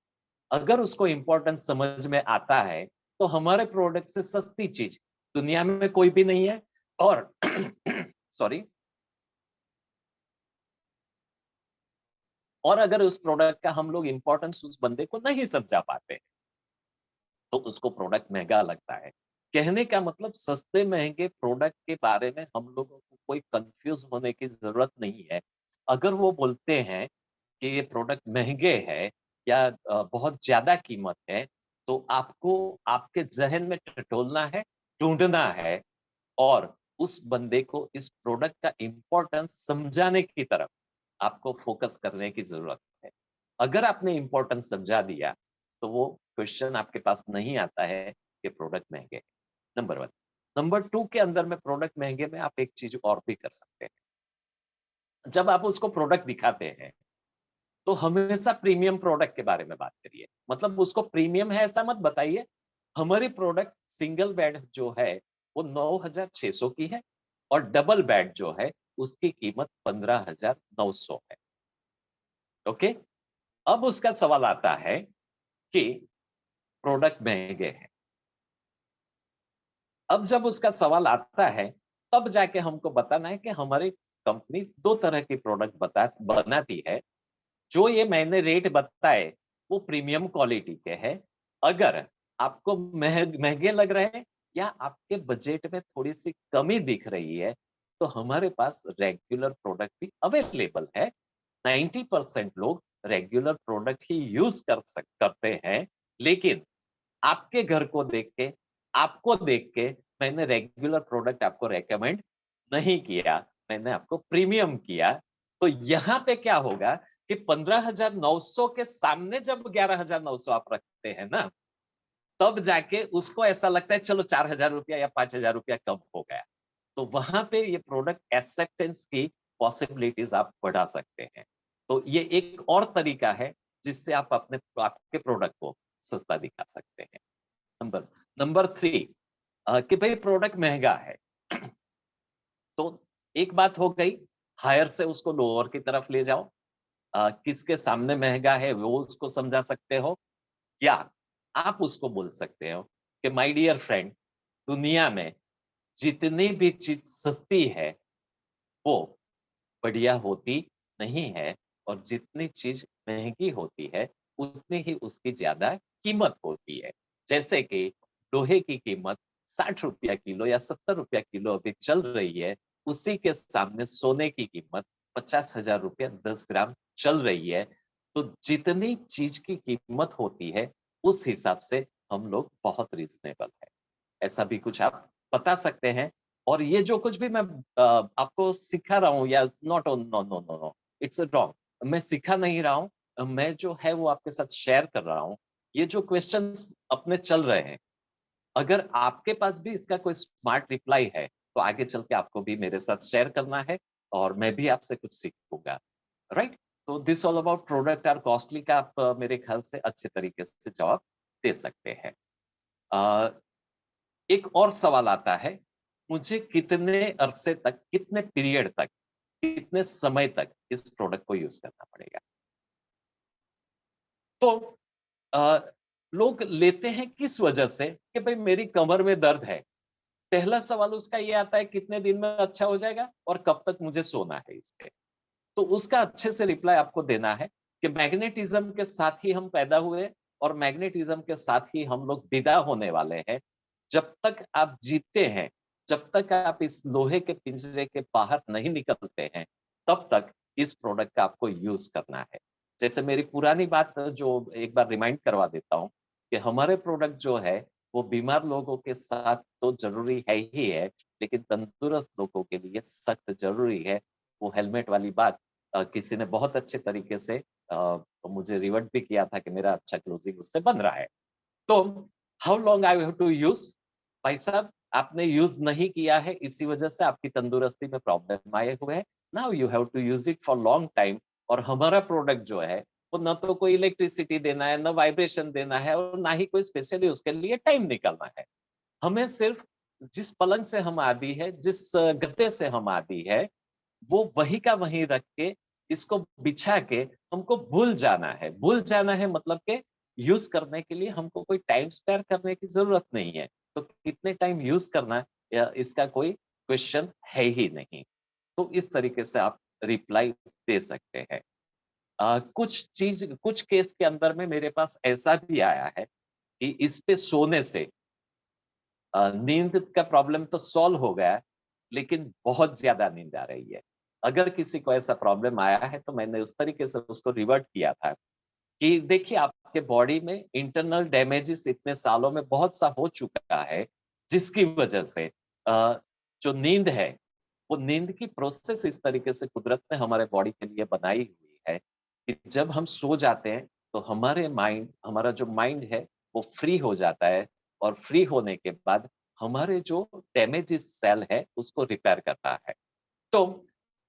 अगर उसको इम्पोर्टेंस समझ में आता है तो हमारे प्रोडक्ट से सस्ती चीज दुनिया में कोई भी नहीं है। और सॉरी, और अगर उस प्रोडक्ट का हम लोग इम्पोर्टेंस उस बंदे को नहीं समझा पाते तो उसको प्रोडक्ट महंगा लगता है। कहने का मतलब, सस्ते महंगे प्रोडक्ट के बारे में हम लोगों को कोई कंफ्यूज होने की जरूरत नहीं है। अगर वो बोलते हैं कि ये प्रोडक्ट महंगे हैं या बहुत ज्यादा कीमत है, तो आपको आपके जहन में टटोलना है, ढूंढना है, और उस बंदे को इस प्रोडक्ट का इंपॉर्टेंस समझाने की तरफ आपको फोकस करने की जरूरत है। अगर आपने इंपॉर्टेंस समझा दिया तो वो क्वेश्चन आपके पास नहीं आता है कि प्रोडक्ट महंगे हैं। Number one. नंबर टू के अंदर में, प्रोडक्ट महंगे में आप एक चीज और भी कर सकते हैं। जब आप उसको प्रोडक्ट दिखाते हैं तो हमेशा प्रीमियम प्रोडक्ट के बारे में बात करिए। मतलब उसको प्रीमियम है ऐसा मत बताइए। हमारी प्रोडक्ट सिंगल बेड जो है वो 9,600 की है और डबल बेड जो है उसकी कीमत 15,900 है। ओके, अब उसका सवाल आता है कि प्रोडक्ट महंगे हैं। अब जब उसका सवाल आता है तब जाके हमको बताना है कि हमारी कंपनी दो तरह की प्रोडक्ट बनाती है। जो ये मैंने रेट बताए वो प्रीमियम क्वालिटी के हैं। अगर आपको महंगे लग रहे हैं या आपके बजट में थोड़ी सी कमी दिख रही है तो हमारे पास रेगुलर प्रोडक्ट भी अवेलेबल है। 90% लोग रेगुलर प्रोडक्ट ही यूज करते हैं। लेकिन आपके घर को देख के, आपको देख के मैंने रेगुलर प्रोडक्ट आपको रेकमेंड नहीं किया, मैंने आपको प्रीमियम किया। तो यहाँ पे क्या होगा कि 15,900 के सामने जब 11,900 आप रखते हैं ना, तब जाके उसको ऐसा लगता है चलो 4,000 रुपया या 5,000 रुपया कम हो गया। तो वहां पे ये प्रोडक्ट एक्सेप्टेंस की पॉसिबिलिटीज आप बढ़ा सकते हैं। तो ये एक और तरीका है जिससे आप आपके प्रोडक्ट को सस्ता दिखा सकते हैं। नंबर नंबर 3, कि भाई प्रोडक्ट महंगा है। तो एक बात हो गई, हायर से उसको लोअर की तरफ ले जाओ। किसके सामने महंगा है वो उसको समझा सकते हो, या आप उसको बोल सकते हो कि माय डियर फ्रेंड, दुनिया में जितनी भी चीज सस्ती है वो बढ़िया होती नहीं है, और जितनी चीज महंगी होती है उतनी ही उसकी ज्यादा कीमत होती है। जैसे कि लोहे की कीमत 60 रुपया किलो या 70 रुपया किलो अभी चल रही है, उसी के सामने सोने की कीमत 50,000 रुपया 10 ग्राम चल रही है। तो जितनी चीज की कीमत होती है उस हिसाब से हम लोग बहुत रीजनेबल है। ऐसा भी कुछ आप बता सकते हैं। और ये जो कुछ भी मैं आपको सिखा रहा हूँ, या not, no no no no, it's wrong. मैं सिखा नहीं रहा हूँ, मैं जो है वो आपके साथ शेयर कर रहा हूँ। ये जो क्वेश्चंस अपने चल रहे हैं, अगर आपके पास भी इसका कोई स्मार्ट रिप्लाई है तो आगे चल के आपको भी मेरे साथ शेयर करना है और मैं भी आपसे कुछ सीखूंगा। राइट? तो this all about product are costly का आप मेरे ख्याल से अच्छे तरीके से जवाब दे सकते हैं। एक और सवाल आता है, मुझे कितने अरसे तक, कितने पीरियड तक, कितने समय तक इस प्रोडक्ट को यूज करना पड़ेगा? तो अ, लोग लेते हैं किस वजह से कि भाई मेरी कमर में दर्द है। पहला सवाल उसका ये आता है कितने दिन में अच्छा हो जाएगा और कब तक मुझे सोना है इस पे। तो उसका अच्छे से रिप्लाई आपको देना है कि मैग्नेटिज्म के साथ ही हम पैदा हुए और मैग्नेटिज्म के साथ ही हम लोग विदा होने वाले हैं। जब तक आप जीते हैं, जब तक आप इस लोहे के पिंजरे के बाहर नहीं निकलते हैं, तब तक इस प्रोडक्ट का आपको यूज करना है। जैसे मेरी पुरानी बात जो एक बार रिमाइंड करवा देता हूँ कि हमारे प्रोडक्ट जो है वो बीमार लोगों के साथ तो जरूरी है ही है, लेकिन तंदुरुस्त लोगों के लिए सख्त जरूरी है। वो हेलमेट वाली बात किसी ने बहुत अच्छे तरीके से मुझे रिवर्ट भी किया था कि मेरा अच्छा क्लोजिंग उससे बन रहा है। तो how long I have to use? भाई साहब, आपने यूज नहीं किया है, इसी वजह से आपकी तंदुरुस्ती में प्रॉब्लम आए हुए हैं। Now you have to use it for long time. और हमारा प्रोडक्ट जो है वो न तो कोई इलेक्ट्रिसिटी देना है, न वाइब्रेशन देना है, और ना ही कोई स्पेशली उसके लिए टाइम निकलना है। हमें सिर्फ जिस पलंग से हम आदि है, जिस गद्दे से हम आदि है, वो वही का वहीं रख के, इसको बिछा के हमको भूल जाना है। भूल जाना है मतलब के यूज करने के लिए हमको कोई टाइम स्पेयर करने की जरूरत नहीं है। तो कितने टाइम यूज करना है इसका कोई क्वेश्चन है ही नहीं। तो इस तरीके से आप रिप्लाई दे सकते हैं। कुछ केस के अंदर में मेरे पास ऐसा भी आया है कि इस पे सोने से नींद का प्रॉब्लम तो सॉल्व हो गया है, लेकिन बहुत ज्यादा नींद आ रही है। अगर किसी को ऐसा प्रॉब्लम आया है तो मैंने उस तरीके से उसको रिवर्ट किया था कि देखिए आपके बॉडी में इंटरनल डैमेजेस इतने सालों में बहुत सा हो चुका है, जिसकी वजह से जो नींद है वो नींद की प्रोसेस इस तरीके से कुदरत ने हमारे बॉडी के लिए बनाई हुई है कि जब हम सो जाते हैं तो हमारा जो माइंड है वो फ्री हो जाता है, और फ्री होने के बाद हमारे जो डैमेजेस सेल है उसको रिपेयर करता है। तो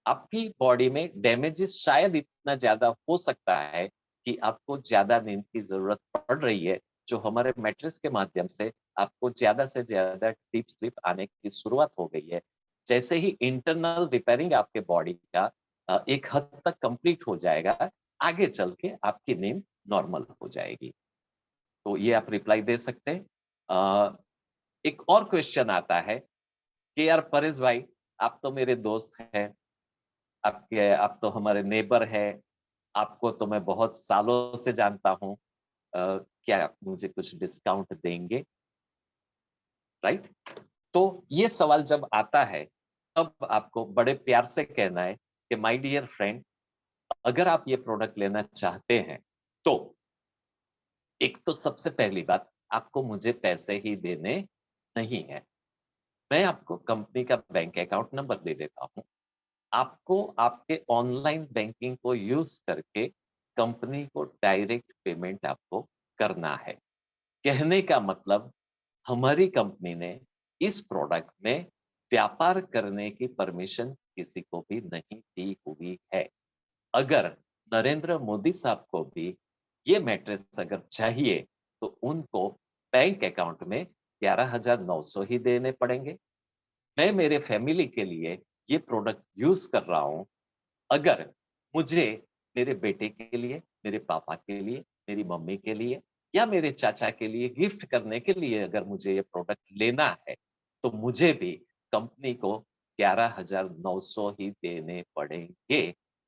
आपकी बॉडी में डैमेजेस शायद इतना ज्यादा हो सकता है कि आपको ज्यादा नींद की जरूरत पड़ रही है, जो हमारे मैट्रेस के माध्यम से आपको ज्यादा से ज्यादा डीप स्लीप आने की शुरुआत हो गई है। जैसे ही इंटरनल रिपेयरिंग आपके बॉडी का एक हद तक कंप्लीट हो जाएगा, आगे चल के आपकी नींद नॉर्मल हो जाएगी। तो ये आप रिप्लाई दे सकते हैं। एक और क्वेश्चन आता है कि यार परेश भाई, आप तो मेरे दोस्त हैं, आप तो हमारे नेबर हैं, आपको तो मैं बहुत सालों से जानता हूँ, क्या आप मुझे कुछ डिस्काउंट देंगे? राइट? तो ये सवाल जब आता है, तब आपको बड़े प्यार से कहना है कि माय डियर फ्रेंड, अगर आप ये प्रोडक्ट लेना चाहते हैं, तो एक तो सबसे पहली बात, आपको मुझे पैसे ही देने नहीं है। मैं आपको कंपनी का बैंक अकाउंट नंबर दे देता हूँ। आपको आपके ऑनलाइन बैंकिंग को यूज करके कंपनी को डायरेक्ट पेमेंट आपको करना है। कहने का मतलब, हमारी कंपनी ने इस प्रोडक्ट में व्यापार करने की परमिशन किसी को भी नहीं दी हुई है। अगर नरेंद्र मोदी साहब को भी ये मैट्रेस अगर चाहिए, तो उनको बैंक अकाउंट में 11,900 ही देने पड़ेंगे। मैं मेरे फैमिली के लिए ये प्रोडक्ट यूज कर रहा हूँ। अगर मुझे मेरे बेटे के लिए, मेरे पापा के लिए, मेरी मम्मी के लिए या मेरे चाचा के लिए गिफ्ट करने के लिए अगर मुझे ये प्रोडक्ट लेना है, तो मुझे भी कंपनी को 11,900 ही देने पड़ेंगे।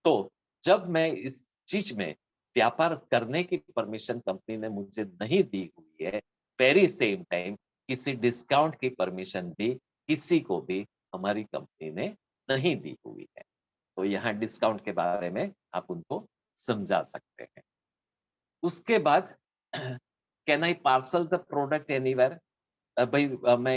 तो जब मैं इस चीज में व्यापार करने की परमिशन कंपनी ने मुझे नहीं दी हुई है, वेरी सेम टाइम किसी डिस्काउंट की परमिशन भी किसी को भी हमारी कंपनी ने नहीं दी हुई है। तो यहाँ डिस्काउंट के बारे में आप उनको समझा सकते हैं। उसके बाद can I parcel the product anywhere? भाई, मैं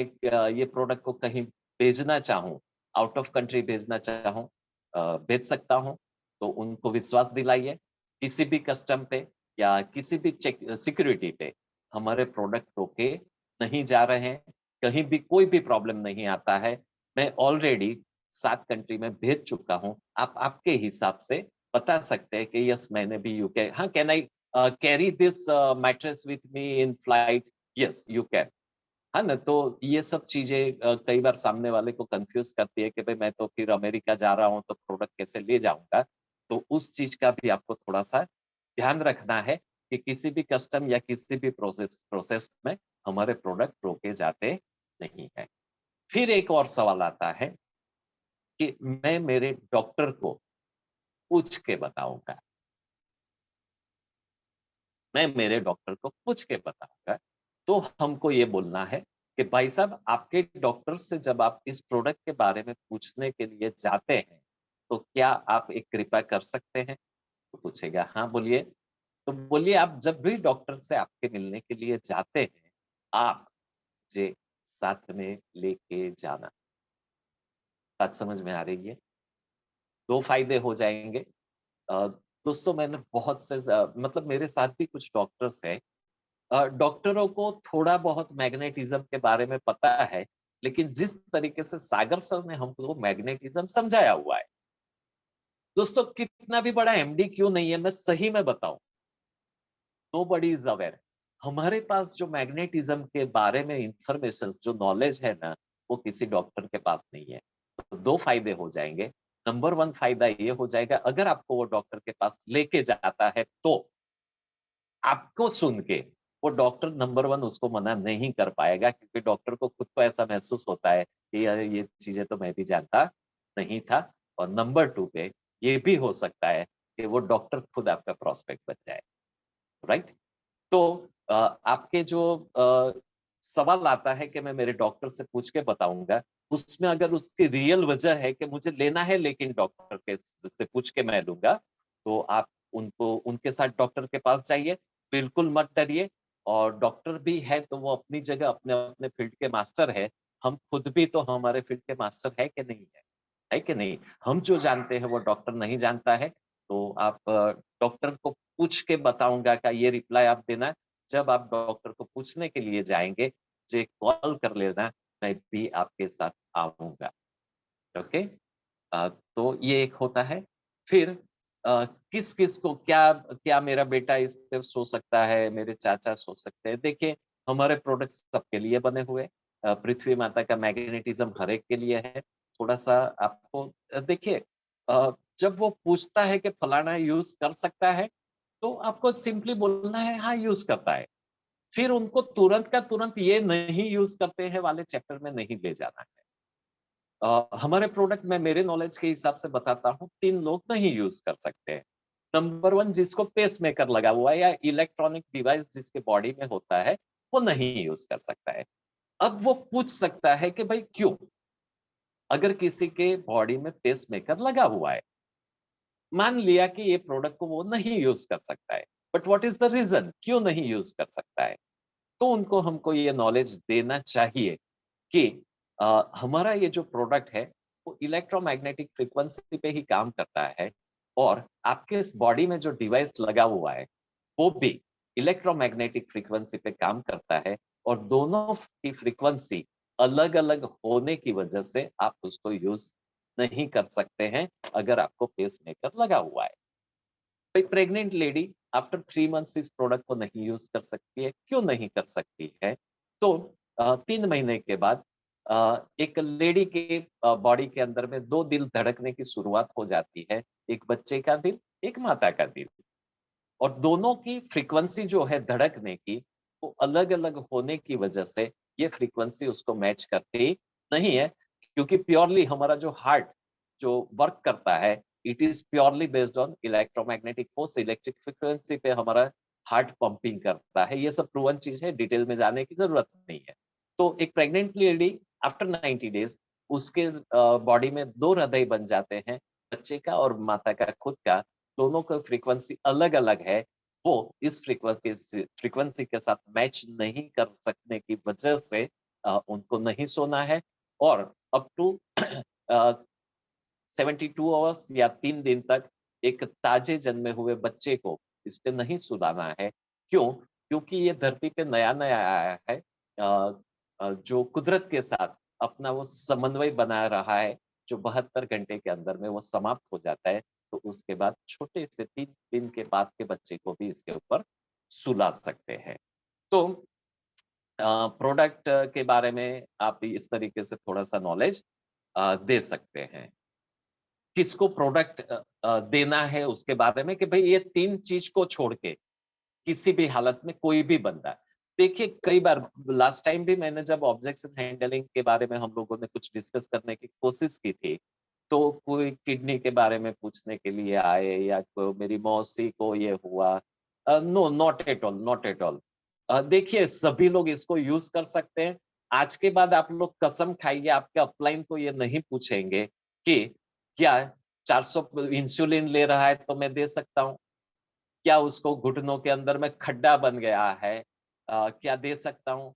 ये प्रोडक्ट को कहीं भेजना चाहूँ, आउट ऑफ कंट्री भेजना चाहूँ, भेज सकता हूँ। तो उनको विश्वास दिलाइए, किसी भी कस्टम पे या किसी भी चेक सिक्योरिटी पे हमारे प्रोडक्ट रोके नहीं जा रहे हैं, कहीं भी कोई भी प्रॉब्लम नहीं आता है। मैं ऑलरेडी 7 कंट्री में भेज चुका हूँ। आप आपके हिसाब से बता सकते हैं कि यस, मैंने भी यूके, हाँ, can I carry this mattress with me in flight? Yes, you can. है ना? तो ये सब चीज़ें कई बार सामने वाले को कन्फ्यूज़ करती है कि भई मैं तो फिर अमेरिका जा रहा हूँ, तो प्रोडक्ट कैसे ले जाऊँगा? तो उस चीज़ का भी आपको थोड़ा-सा ध्यान रखना है कि किसी भी कस्टम या किसी भी प्रोसेस प्रोसेस में हमारे प्रोडक्ट रोके जाते नहीं हैं। फिर एक और सवाल आता है कि मैं मेरे डॉक्टर को पूछ के बताऊँगा, मैं मेरे डॉक्टर को पूछ के बताऊँगा। तो हमको ये बोलना है कि भाई साहब, आपके डॉक्टर से जब आप इस प्रोडक्ट के बारे में पूछने के लिए जाते हैं, तो क्या आप एक कृपया कर सकते हैं? तो पूछेगा, हाँ बोलिए। तो बोलिए, आप जब भी डॉक्टर से आपके मिलने के लिए जाते हैं, आप मुझे साथ में लेके जाना। बात समझ में आ रही है? 2 फ़ायदे हो जाएँगे। अ, दोस्तों, मैंने बहुत से मतलब मेरे साथ भी कुछ डॉक्टर्स हैं। डॉक्टरों को थोड़ा बहुत मैग्नेटिज्म के बारे में पता है, लेकिन जिस तरीके से सागर सर ने हमको मैग्नेटिज्म समझाया हुआ है, दोस्तों, कितना भी बड़ा एमडी क्यों नहीं है, मैं सही में बताऊं, नोबडी इज अवेयर। हमारे पास जो मैग्नेटिज्म के बारे में इंफॉर्मेशन, जो नॉलेज है ना, वो किसी डॉक्टर के पास नहीं है। तो 2 फायदे हो जाएंगे। नंबर 1 फायदा ये हो जाएगा, अगर आपको वो डॉक्टर के पास लेके जाता है, तो आपको सुन के वो डॉक्टर नंबर 1 उसको मना नहीं कर पाएगा, क्योंकि डॉक्टर को खुद को ऐसा महसूस होता है कि यार, ये चीज़ें तो मैं भी जानता नहीं था। और नंबर 2 पे ये भी हो सकता है कि वो डॉक्टर खुद आपका प्रॉस्पेक्ट बन जाए, राइट? तो आपके जो सवाल आता है कि मैं मेरे डॉक्टर से पूछ के बताऊँगा, उसमें अगर उसकी रियल वजह है कि मुझे लेना है लेकिन डॉक्टर के से पूछ के मैं लूँगा, तो आप उनको उनके साथ डॉक्टर के पास जाइए, बिल्कुल मत डरिए। और डॉक्टर भी है तो वो अपनी जगह अपने-अपने फील्ड के मास्टर है। हम खुद भी तो हमारे फील्ड के मास्टर है कि नहीं है? है कि नहीं? हम जो जानते हैं वो डॉक्टर नहीं जानता है। तो आप डॉक्टर को पूछ के बताऊँगा का ये रिप्लाई आप देना। जब आप डॉक्टर को पूछने के लिए जाएँगे, मुझे कॉल कर लेना, मैं भी आपके साथ आऊँगा। ओके? तो ये एक होता है। फिर किस किस को क्या क्या मेरा बेटा इस पे सो सकता है, मेरे चाचा सो सकते हैं। देखिए, हमारे प्रोडक्ट्स सबके लिए बने हुए हैं। पृथ्वी माता का मैग्नेटिज्म हर एक के लिए है। थोड़ा सा आपको देखिए, जब वो पूछता है कि फलाना यूज कर सकता है, तो आपको सिंपली बोलना है हाँ यूज करता है। फिर उनको तुरंत का तुरंत ये नहीं यूज करते हैं वाले चैप्टर में नहीं ले जाना है। हमारे प्रोडक्ट में मेरे नॉलेज के हिसाब से बताता हूँ, 3 लोग नहीं यूज कर सकते हैं। नंबर 1, जिसको पेसमेकर लगा हुआ है या इलेक्ट्रॉनिक डिवाइस जिसके बॉडी में होता है, वो नहीं यूज कर सकता है। अब वो पूछ सकता है कि भाई क्यों? अगर किसी के बॉडी में पेसमेकर लगा हुआ है, मान लिया कि ये प्रोडक्ट को वो नहीं यूज कर सकता है, but what is the reason क्यों नहीं यूज कर सकता है? तो उनको हमको ये नॉलेज देना चाहिए कि हमारा ये जो प्रोडक्ट है वो इलेक्ट्रोमैग्नेटिक फ्रीक्वेंसी पे ही काम करता है, और आपके इस बॉडी में जो डिवाइस लगा हुआ है वो भी इलेक्ट्रोमैग्नेटिक फ्रीक्वेंसी पे काम करता है, और दोनों की फ्रीक्वेंसी अलग-अलग होने की वजह से आप उसको यूज नहीं कर सकते हैं अगर आपको पेसमेकर लगा हुआ है। भाई प्रेग्नेंट लेडी आफ्टर 3 मंथ्स इस प्रोडक्ट को नहीं यूज कर सकती है, क्यों नहीं कर सकती है? तो 3 महीने के बाद एक लेडी के बॉडी के अंदर में 2 दिल धड़कने की शुरुआत हो जाती है, एक बच्चे का दिल, एक माता का दिल। और दोनों की फ्रीक्वेंसी जो है धड़कने की, वो अलग-अलग होने की वजह से ये फ्रीक्वेंसी उसको मैच करती नहीं है, क्योंकि प्योरली हमारा जो हार्ट जो वर्क करता है, it is purely based on electromagnetic force, electric frequency पे हमारा हार्ट पंपिंग करता है। ये सब प्रूवन चीज़ है, डिटेल में जाने की ज़रूरत नहीं है। तो एक प्रेग्नेंट लेडी आफ्टर 90 डेज़ उसके बॉडी में 2 हृदय बन जाते हैं, बच्चे का और माता का खुद का। दोनों का फ्रीक्वेंसी अलग-अलग है, वो इस फ्रीक्वेंसी के साथ मैच नहीं कर सकने की वजह से उनको नहीं सोना है, और अप टू अ, 72 आवर्स या 3 दिन तक एक ताजे जन्मे हुए बच्चे को इस पे नहीं सुलाना है। क्यों? क्योंकि ये धरती पे नया-नया आया है, जो कुदरत के साथ अपना वो समन्वय बना रहा है, जो 72 घंटे के अंदर में वो समाप्त हो जाता है, तो उसके बाद छोटे से 3 दिन के बाद के बच्चे को भी इसके ऊपर सुला सकते हैं। तो प्रोडक्ट के बारे में आप इस तरीके से थोड़ा-सा नॉलेज दे सकते हैं। किसको प्रोडक्ट देना है उसके बारे में कि भई ये 3 चीज़ को छोड़ के किसी भी हालत में कोई भी बंदा, देखिए कई बार लास्ट टाइम भी मैंने जब ऑब्जेक्शन हैंडलिंग के बारे में हम लोगों ने कुछ डिस्कस करने की कोशिश की थी, तो कोई किडनी के बारे में पूछने के लिए आए या को मेरी मौसी को ये हुआ। No, not at all, not at all. देखिए सभी लोग इसको यूज़ कर सकते हैं। आज के बाद आप लोग कसम खाइए आपके अपलाइन को ये नहीं पूछेंगे कि क्या 400 इंसुलिन ले रहा है तो मैं दे सकता हूँ? क्या उसको घुटनों के अंदर में खड्डा बन गया है? क्या दे सकता हूँ?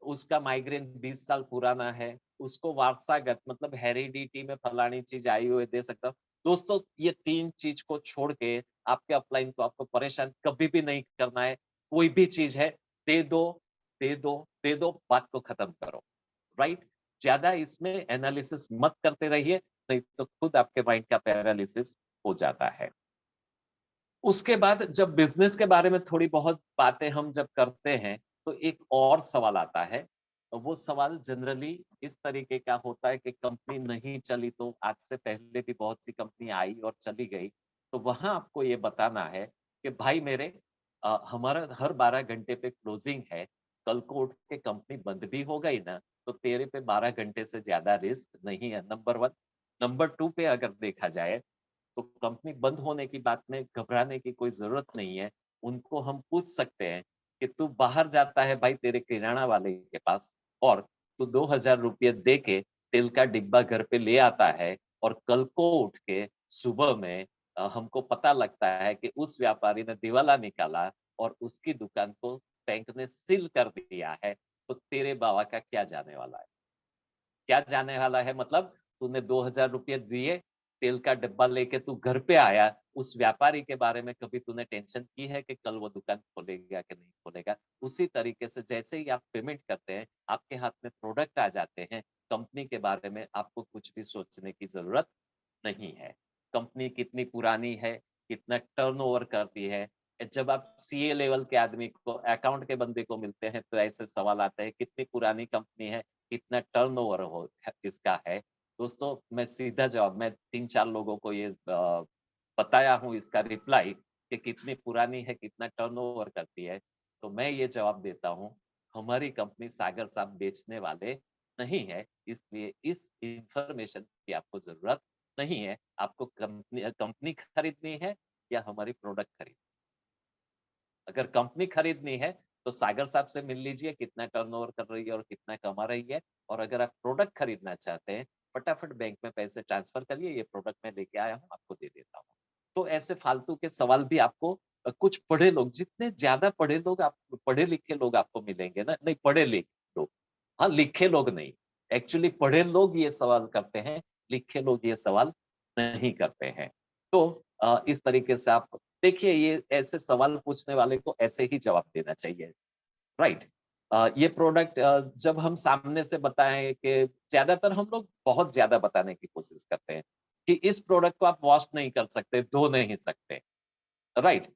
उसका माइग्रेन 20 साल पुराना है, उसको वारसागत मतलब हेरिडिटी में फलानी चीज़ आई हुई है, दे सकता हूँ। दोस्तों, ये 3 चीज़ को छोड़ के आपके अपलाइन को आपको परेशान कभी भी नहीं करना है। कोई भी चीज़ है, दे दो, दे दो, दे दो, बात को खत्म करो, राइट? ज़्यादा इसमें एनालिसिस मत करते रहिए, नहीं तो खुद आपके माइंड का पैरालिसिस हो जाता है। उसके बाद जब बिज़नेस के बारे में थोड़ी बहुत बातें हम जब करते हैं, तो एक और सवाल आता है। वो सवाल जनरली इस तरीके का होता है कि कंपनी नहीं चली तो आज से पहले भी बहुत सी कंपनी आई और चली गई। तो वहाँ आपको ये बताना है कि भाई मेरे हमारा हर 12 घंटे पे क्लोजिंग है, कल को उठ के कंपनी बंद भी हो गई ना, तो तेरे पे 12 घंटे से ज़्यादा रिस्क नहीं है, नंबर 1। नंबर 2 पे अगर देखा जाए तो कंपनी बंद होने की बात में घबराने की कोई ज़रूरत नहीं है। उनको हम पूछ सकते हैं कि तू बाहर जाता है भाई तेरे किराना वाले के पास, और तू ₹2000 दे के तेल का डिब्बा घर पे ले आता है, और कल को उठ के सुबह में हमको पता लगता है कि उस व्यापारी ने दिवाला निकाला और उसकी दुकान को बैंक ने सील कर दिया है, तो तेरे बाबा का क्या जाने वाला है? क्या जाने वाला है मतलब तूने ₹2000 दिए, तेल का डिब्बा लेके तू घर पे आया, उस व्यापारी के बारे में कभी तूने टेंशन की है कि कल वो दुकान खोलेगा कि नहीं खोलेगा? उसी तरीके से जैसे ही आप पेमेंट करते हैं, आपके हाथ में प्रोडक्ट आ जाते हैं, कंपनी के बारे में आपको कुछ भी सोचने की ज़रूरत नहीं है। कंपनी कितनी पुरानी है, कितना टर्नओवर करती है। जब आप सीए लेवल के आदमी को, अकाउंट के बंदे को मिलते हैं तो ऐसे सवाल आते हैं, कितनी पुरानी कंपनी है, कितना टर्नओवर हो इसका है। दोस्तों, मैं सीधा जवाब, मैं 3-4 लोगों को ये बताया हूँ इसका रिप्लाई कि कितनी पुरानी है, कितना टर्नओवर करती है। तो मैं ये जवाब देता हूँ, हमारी कंपनी सागर साहब बेचने वाले नहीं है, इसलिए इस इन्फॉर्मेशन की आपको ज़रूरत नहीं है। आपको कंपनी कंपनी खरीदनी है या हमारी प्रोडक्ट खरीदनी है? अगर कंपनी खरीदनी है, तो सागर साहब से मिल लीजिए, कितना टर्नओवर कर रही है और कितना कमा रही है। और अगर आप प्रोडक्ट खरीदना चाहते हैं, फटाफट बैंक में पैसे ट्रांसफर करिए, ये प्रोडक्ट मैं लेके आया हूँ, आपको दे देता हूँ। तो ऐसे फालतू के सवाल भी आपको कुछ पढ़े लोग, जितने ज़्यादा पढ़े लोग, आप पढ़े-लिखे लोग आपको मिलेंगे ना, नहीं पढ़े-लिखे लोग, हाँ, लिखे लोग नहीं। एक्चुअली पढ़े लोग ये सवाल करते हैं, लिखे लोग ये सवाल नहीं करते हैं। तो इस तरीके से आप देखिए, ये ऐसे सवाल पूछने वाले को ऐसे ही जवाब देना चाहिए, राइट? ये प्रोडक्ट जब हम सामने से बताएँ कि ज़्यादातर हम लोग बहुत ज़्यादा बताने की कोशिश करते हैं, कि इस प्रोडक्ट को आप वॉश नहीं कर सकते, धो नहीं सकते, राइट?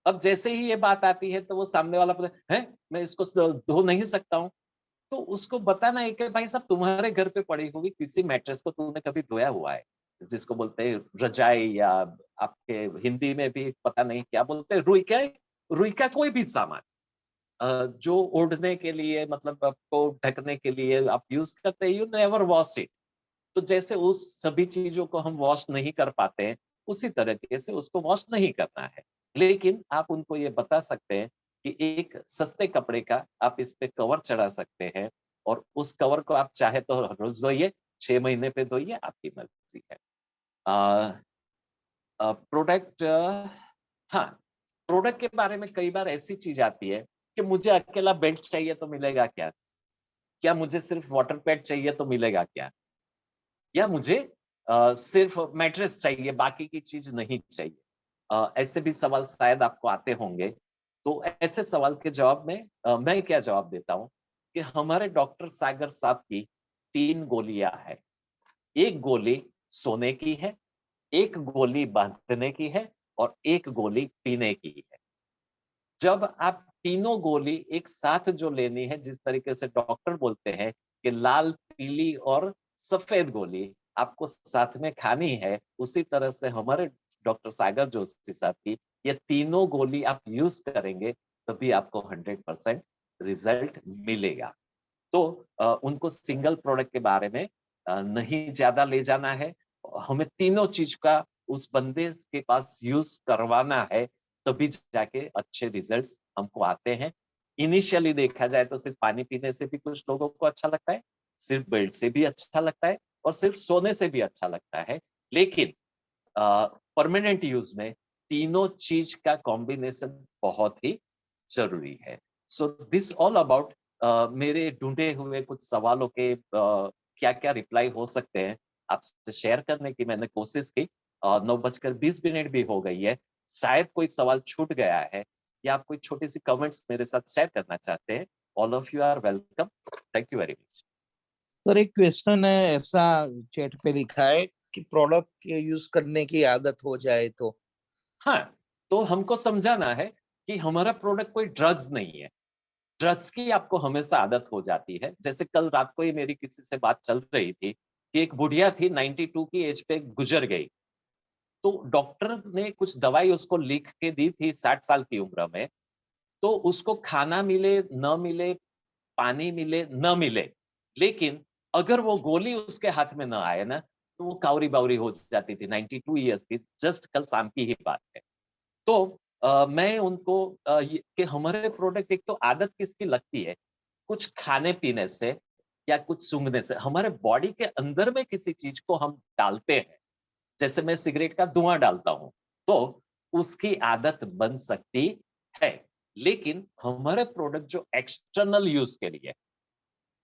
अब जैसे ही ये बात आती है तो वो सामने वाला बोले, हैं? मैं इसको धो नहीं सकता हूँ। तो उसको बताना है कि भाई साहब, तुम्हारे घर पे पड़ी हुई किसी मैट्रेस को तूने कभी धोया हुआ है? जिसको बोलते हैं रज़ाई, या आपके हिंदी में भी पता नहीं क्या बोलते हैं, रुई क्या है? रुई का कोई भी सामान जो ओढ़ने के लिए, मतलब आपको ढकने के लिए आप यूज़ करते हैं, यू नेवर वॉश इट। तो जैसे उस सभी चीज़ों को हम वॉश नहीं कर पाते हैं, उसी तरीके से उसको वॉश नहीं करना है। लेकिन आप उनको ये बता सकते हैं कि एक सस्ते कपड़े का आप इस पे कवर चढ़ा सकते हैं, और उस कवर को आप चाहे तो रोज़ धोइए, 6 महीने पे धोइए, आपकी मर्ज़ी है। अ प्रोडक्ट, हाँ, प्रोडक्ट के बारे में कई बार ऐसी चीज़ आती है कि मुझे अकेला बेल्ट चाहिए तो मिलेगा क्या? क्या मुझे सिर्फ़ वाटर पैड चाहिए तो मिलेगा क्या? या मुझे सिर्फ़ मैट्रेस चाहिए, बाकी की चीज़ नहीं चाहिए? ऐसे भी सवाल शायद आपको आते होंगे। तो ऐसे सवाल के जवाब में मैं क्या जवाब देता हूँ कि हमारे डॉक्टर सागर साहब की 3 गोलियाँ हैं। 1 गोली सोने की है, 1 गोली बाँधने की है और 1 गोली पीने की है। जब आप तीनों गोली एक साथ जो लेनी है, जिस तरीके से डॉक्टर बोलते हैं कि लाल, पीली और सफ़ेद गोली आपको साथ में खानी है, उसी तरह से हमारे डॉक्टर सागर जोशी साहब की ये तीनों गोली आप यूज़ करेंगे, तभी आपको 100% रिज़ल्ट मिलेगा। तो उनको सिंगल प्रोडक्ट के बारे में नहीं ज़्यादा ले जाना है। हमें तीनों चीज़ का उस बंदे के पास यूज़ करवाना है, तभी जाके अच्छे रिज़ल्ट्स हमको आते हैं। इनिशियली देखा जाए तो सिर्फ़ पानी पीने से भी कुछ लोगों को अच्छा लगता है, सिर्फ़ बेल्ट से भी अच्छा लगता है और सिर्फ़ सोने से भी अच्छा लगता है। लेकिन परमानेंट यूज़ में तीनों चीज़ का कॉम्बिनेशन बहुत ही ज़रूरी है। सो दिस ऑल अबाउट मेरे ढूँढे हुए कुछ सवालों के क्या-क्या रिप्लाई हो सकते हैं, आपसे शेयर करने की मैंने कोशिश की। 9 बजकर 20 मिनट भी हो गई है। शायद कोई सवाल छूट गया है, या आप कोई छोटी-सी कमेंट्स मेरे साथ शेयर करना चाहते हैं, all of you are welcome. Thank you very much. Sir एक क्वेश्चन है ऐसा, चैट पे लिखा है कि प्रोडक्ट यूज करने की आदत हो जाए तो। हाँ, तो हमको समझाना है कि हमारा प्रोडक्ट कोई ड्रग्स नहीं है। ड्रग्स की आपको हमेशा आदत हो जाती है। जैसे कल रात को ही मेरी किसी से बात चल रही थी कि एक बुढ़िया थी, 92 की एज पे गुज़र गई। तो डॉक्टर ने कुछ दवाई उसको लिख के दी थी 60 साल की उम्र में, तो उसको खाना मिले, न मिले, पानी मिले, न मिले, लेकिन अगर वो गोली उसके हाथ में ना आए ना, तो वो काउरी-बाउरी हो जाती थी। 92 इयर्स की, जस्ट कल शाम की ही बात है। तो मैं उनको ये कि हमारे प्रोडक्ट, एक तो आदत किसकी लगती है, कुछ खाने-पीने से या कुछ सूंघने से। हमारे बॉडी के अंदर में किसी चीज़ को हम डालते हैं, जैसे मैं सिगरेट का धुआँ डालता हूँ, तो उसकी आदत बन सकती है। लेकिन हमारे प्रोडक्ट जो एक्सटर्नल यूज़ के लिए,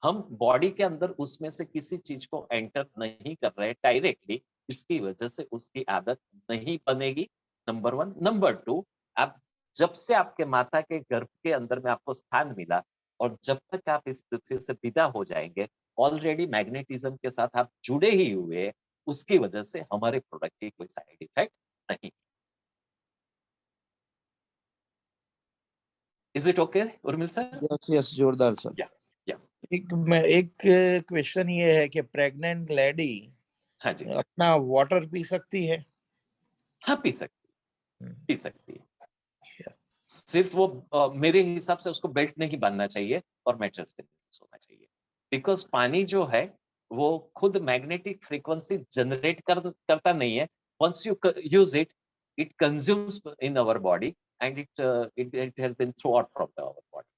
हम बॉडी के अंदर उसमें से किसी चीज़ को एंटर नहीं कर रहे डायरेक्टली, इसकी वजह से उसकी आदत नहीं बनेगी, नंबर 1। नंबर 2, आप जब से आपके माता के गर्भ के अंदर में आपको स्थान मिला और जब तक आप इस पृथ्वी से विदा हो जाएँगे, ऑलरेडी मैग्नेटिज़्म के साथ आप जुड़े ही हुए हैं, उसकी वजह से हमारे प्रोडक्ट की कोई साइड इफेक्ट नहीं। Is it okay Urmil sir? Yes yes, जोरदार सर। या या एक क्वेश्चन ये है कि प्रेग्नेंट लेडी हाँ जी, अपना वाटर पी सकती है? हाँ पी सकती है। सिर्फ वो मेरे हिसाब से उसको बेल्ट नहीं बांधना चाहिए और मैट्रेस पे नहीं सोना चाहिए, बिकॉज पानी जो है वो खुद मैग्नेटिक फ्रीक्वेंसी जनरेट करता नहीं है। Once you use it, it consumes in our body and it has been through out from our body.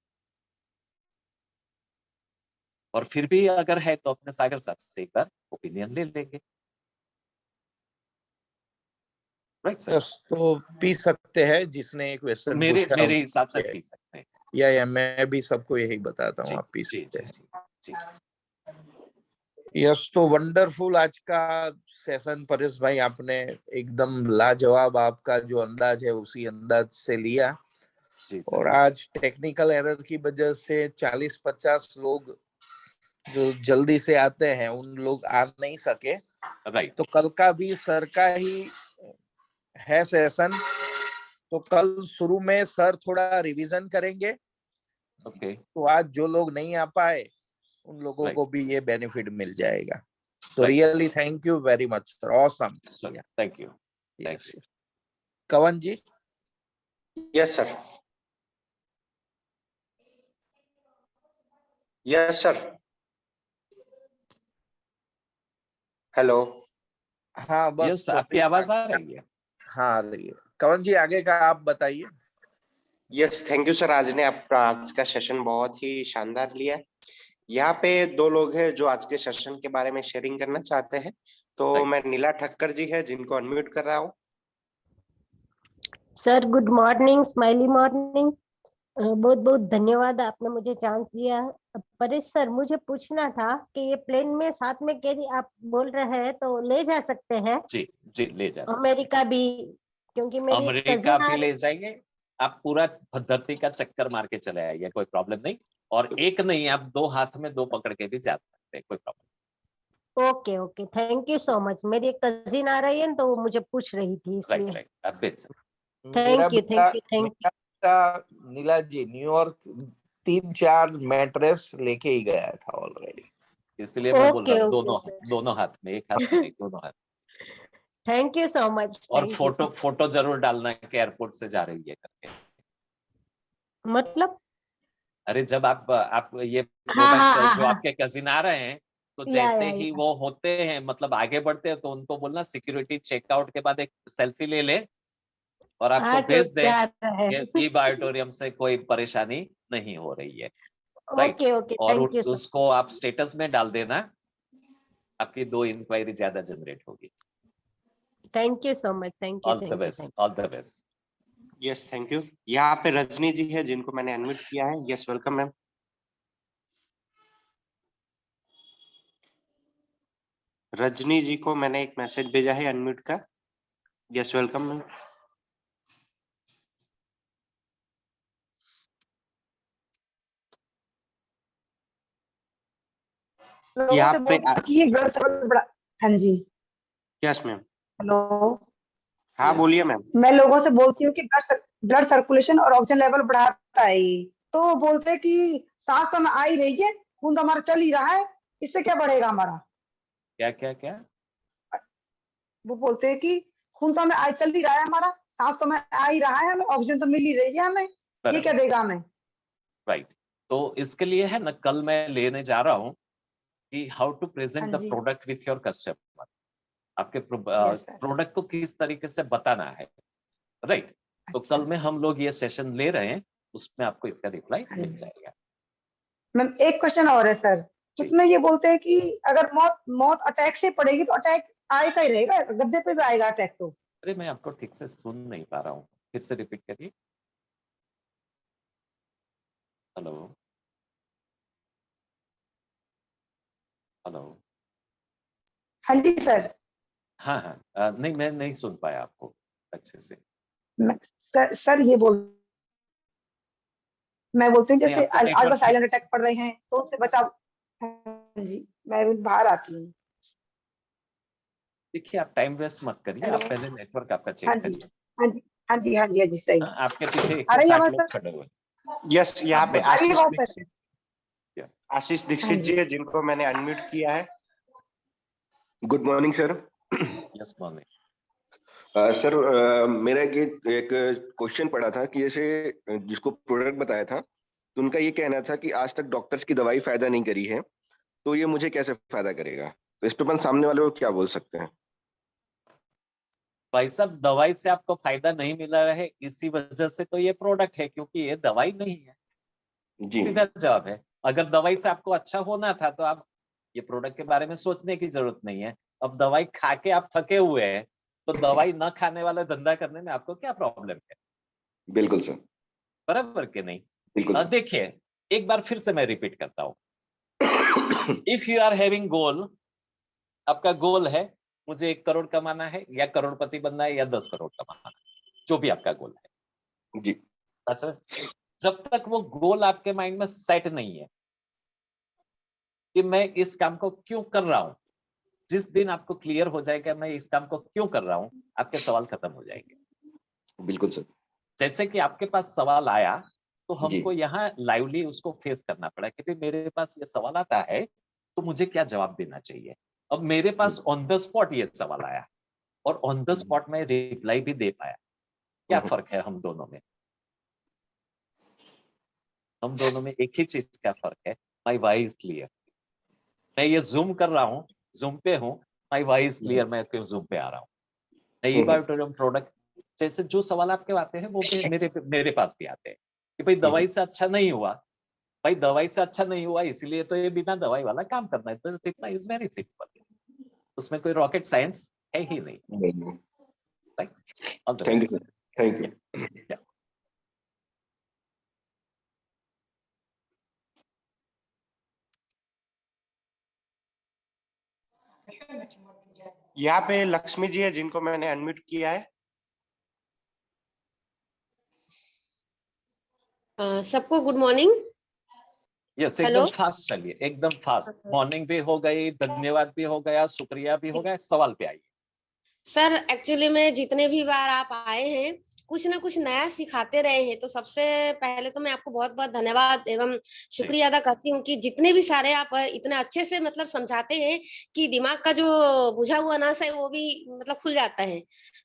और फिर भी अगर है तो अपने सागर साहब से एक बार ओपिनियन ले लेंगे। Right sir? यस, तो पी सकते हैं जिसने क्वेश्चन मेरे पूछा। मेरे हिसाब से पी सकते हैं। या मैं भी सबको यही बताता हूँ, जी आप पी जी सकते जी हैं। जी जी। यस, तो वंडरफुल आज का सेशन परेश भाई, आपने एकदम लाजवाब, आपका जो अंदाज है उसी अंदाज से लिया। जी और सर। आज टेक्निकल एरर की वजह से 40-50 लोग जो जल्दी से आते हैं उन लोग आ नहीं सके। राइट। तो कल का भी सर का ही है सेशन, तो कल शुरू में सर थोड़ा रिवीजन करेंगे। ओके। तो आज जो लोग नहीं आ पाए उन लोगों राइट को भी ये बेनिफिट मिल जाएगा। तो right. Really thank you very much sir, awesome. Thank you. Thank yes, you. Kavan ji. Yes sir. Yes sir. Hello. हाँ बस यस, आपकी आवाज आ रही है। हाँ आ रही है। कवन जी आगे का आप बताइए। Yes, thank you sir. आज का सेशन बहुत ही शानदार लिया। यहाँ पे दो लोग हैं जो आज के सेशन के बारे में शेयरिंग करना चाहते हैं। तो Right. मैं नीला ठक्कर जी है जिनको अनम्यूट कर रहा हूँ। Sir good morning, smiley morning. बहुत बहुत धन्यवाद, आपने मुझे चांस दिया। परेश सर, मुझे पूछना था कि ये प्लेन में साथ में कैरी आप बोल रहे हैं तो ले जा सकते हैं जी जी, ले जा सकते अमेरिका भी, क्योंकि हैं। मेरी अमेरिका कजिन आ भी रही। ले जाइए। आप पूरा धरती का चक्कर मार के चले आइए, कोई प्रॉब्लम नहीं। और एक नहीं, आप दो हाथ में दो पकड़ के भी जा सकते हैं, कोई problem. Okay okay, thank you so much. मेरी एक कजिन आ रही है तो वो मुझे पूछ रही थी, राइट इसलिए राइट, आप भेज सकते मेरा थैंक यू बेटा थैंक यू थैंक मेरा बेटा नीला जी न्यूयॉर्क 3-4 मैट्रेस लेके ही गया था ऑलरेडी। हैं। इसलिए मैं बोल रहा ओके हूँ ओके दोनों सर, दोनों हाथ में, एक हाथ में नहीं, दोनों हाथ। थैंक यू सो मच, और थैंक यू। फोटो फोटो जरूर डालना है कि एयरपोर्ट से जा रही है करके। मतलब अरे जब आप ये हाँ हाँ प्रोडक्ट हाँ जो हाँ, आपके कजिन आ रहे हैं, तो या जैसे या ही या वो होते हैं, मतलब आगे बढ़ते हैं, तो उनको बोलना सिक्योरिटी चेकआउट के बाद एक सेल्फी ले ले और आपको आके भेज दे जा रहे कि हैं। ई ऑडिटोरियम से कोई परेशानी नहीं हो रही है। राइट। ओके ओके, और थैंक यू सर। उसको आप स्टेटस में डाल देना, आपकी 2 इंक्वायरी ज्यादा जनरेट होगी। Thank you so much, thank you all the thank you best, thank all the best. Yes, thank you. यहाँ पे रजनी जी है जिनको मैंने अनम्यूट किया है। Yes, welcome ma'am. Rajni ji को मैंने एक मैसेज भेजा है अनम्यूट का। Yes, welcome ma'am. लोगों यहाँ से पे बोलती हूँ कि ये ब्लड सर्कुलेशन बढ़ा। हाँ जी, यस मैम। हेलो। हाँ बोलिए मैम। मैं लोगों से बोलती हूँ कि ब्लड सर्कुलेशन और ऑक्सीजन लेवल बढ़ाता है ये, तो वो बोलते हैं कि सांस तो हमें आ ही रही है, खून तो हमारा चल ही रहा है, इससे क्या बढ़ेगा हमारा। क्या क्या क्या? वो बोलते हैं कि खून तो हमें चल ही रहा है, हमारा सांस तो हमें आ ही रहा है, हमें ऑक्सीजन तो मिल ही रही है हमें, ये क्या बराबर। देगा हमें। राइट। तो इसके लिए है ना, कल मैं लेने जा रहा हूँ कि हाउ टू प्रेजेंट हाँ द जी, प्रोडक्ट विथ योर कस्टमर। आपके यस सर। प्रोडक्ट को किस तरीके से बताना है। राइट। तो अच्छा, कल में हम लोग ये सेशन ले रहे हैं, उसमें आपको इसका रिप्लाई हाँ मिल जी जाएगा। मैम। एक क्वेश्चन और है सर, जी। उसमें ये बोलते हैं कि अगर मौत मौत अटैक से पड़ेगी तो अटैक आएगा ही रहेगा, गद्दे पे भी आएगा अटैक तो। अरे मैं आपको ठीक से सुन नहीं पा रहा हूँ, फिर से रिपीट करिए। Hello hello. हाँ जी सर। हाँ हाँ, नहीं मैं नहीं सुन पाया आपको अच्छे से। सर ये मैं बोलती हूँ नहीं, जैसे आपका आजकल नेटवर्क ठीक। साइलेंट अटैक पड़ रहे हैं तो उससे बचाव। हाँ जी, मैं भी बाहर आती हूँ। देखिए आप टाइम वेस्ट मत करिए, आप हेलो। पहले नेटवर्क आपका हाँ चेक जी, करिए। हाँ जी, हाँ जी, हाँ जी, हाँ जी, सही। आपके पीछे आ रही है 160 आवाज लोग सर? खड़े हुए हैं। यस, यहाँ आप पे बस आ रही है आशीष आवाज सर? दीक्षित, आशीष हाँ दीक्षित जी। जी है जिनको मैंने अनम्यूट किया है। Good morning sir. Yes morning. Sir मेरा एक क्वेश्चन पड़ा था कि जैसे जिसको प्रोडक्ट बताया था तो उनका ये कहना था कि आज तक डॉक्टर्स की दवाई फायदा नहीं करी है, तो ये मुझे कैसे फायदा करेगा? तो इस पे अपन सामने वाले को क्या बोल सकते हैं? भाई साहब, दवाई से आपको फायदा नहीं मिला रहे इसी वजह से तो ये प्रोडक्ट है, क्योंकि ये दवाई नहीं है। जी सीधा जवाब है। अगर दवाई से आपको अच्छा होना था तो आप ये प्रोडक्ट के बारे में सोचने की जरूरत नहीं है। अब दवाई खा के आप थके हुए हैं, तो दवाई न खाने वाला धंधा करने में आपको क्या प्रॉब्लम है? बिल्कुल सर, बराबर के नहीं? बिल्कुल सर। देखिए, एक बार फिर से मैं रिपीट करता हूँ। इफ यू आर हैविंग गोल, आपका गोल है मुझे 1 करोड़ कमाना है, या करोड़पति बनना है, या 10 करोड़ कमाना है, जो भी आपका गोल है। जी बस जब तक वो गोल आपके माइंड में सेट नहीं है कि मैं इस काम को क्यों कर रहा हूं, जिस दिन आपको क्लियर हो जाएगा मैं इस काम को क्यों कर रहा हूं, आपके सवाल खत्म हो जाएंगे। बिल्कुल सर। जैसे कि आपके पास सवाल आया तो जी हमको यहाँ लाइवली उसको फेस करना पड़ा कि भाई मेरे पास ये सवाल आता है तो मुझे क्या जवाब देना चाहिए। अब मेरे पास ऑन द स्पॉट ये सवाल आया और ऑन द स्पॉट में रिप्लाई भी दे पाया। क्या फर्क है हम दोनों में? हम दोनों में एक ही चीज का फर्क है, माई वाई इज क्लियर। मैं ये जूम कर रहा हूँ, जूम पे हूँ, माई वाई इज क्लियर, मैं क्यों जूम पे आ रहा हूँ। नई बायोटेरियम प्रोडक्ट जैसे जो सवाल आपके आते हैं वो मेरे पास भी आते हैं कि भाई दवाई से अच्छा नहीं हुआ, भाई दवाई से अच्छा नहीं हुआ इसीलिए तो ये बिना दवाई वाला काम करना है। तो इतना इज वेरी सिंपल, उसमें कोई रॉकेट साइंस है ही नहीं। Right? All the thank you best. Sir, thank you. यहाँ पे लक्ष्मी जी है जिनको मैंने अनम्यूट किया है। सबको गुड मॉर्निंग। Yes, hello. एकदम फास्ट चलिए, एकदम फास्ट। मॉर्निंग भी हो गई, धन्यवाद भी हो गया, शुक्रिया भी हो गया, सवाल पे आइए। सर एक्चुअली में जितने भी बार आप आए हैं कुछ ना कुछ नया सिखाते रहे हैं, तो सबसे पहले तो मैं आपको बहुत बहुत धन्यवाद एवं शुक्रिया अदा करती हूँ कि जितने भी सारे आप इतने अच्छे से मतलब समझाते हैं कि दिमाग का जो बुझा हुआ नस है वो भी मतलब खुल जाता है।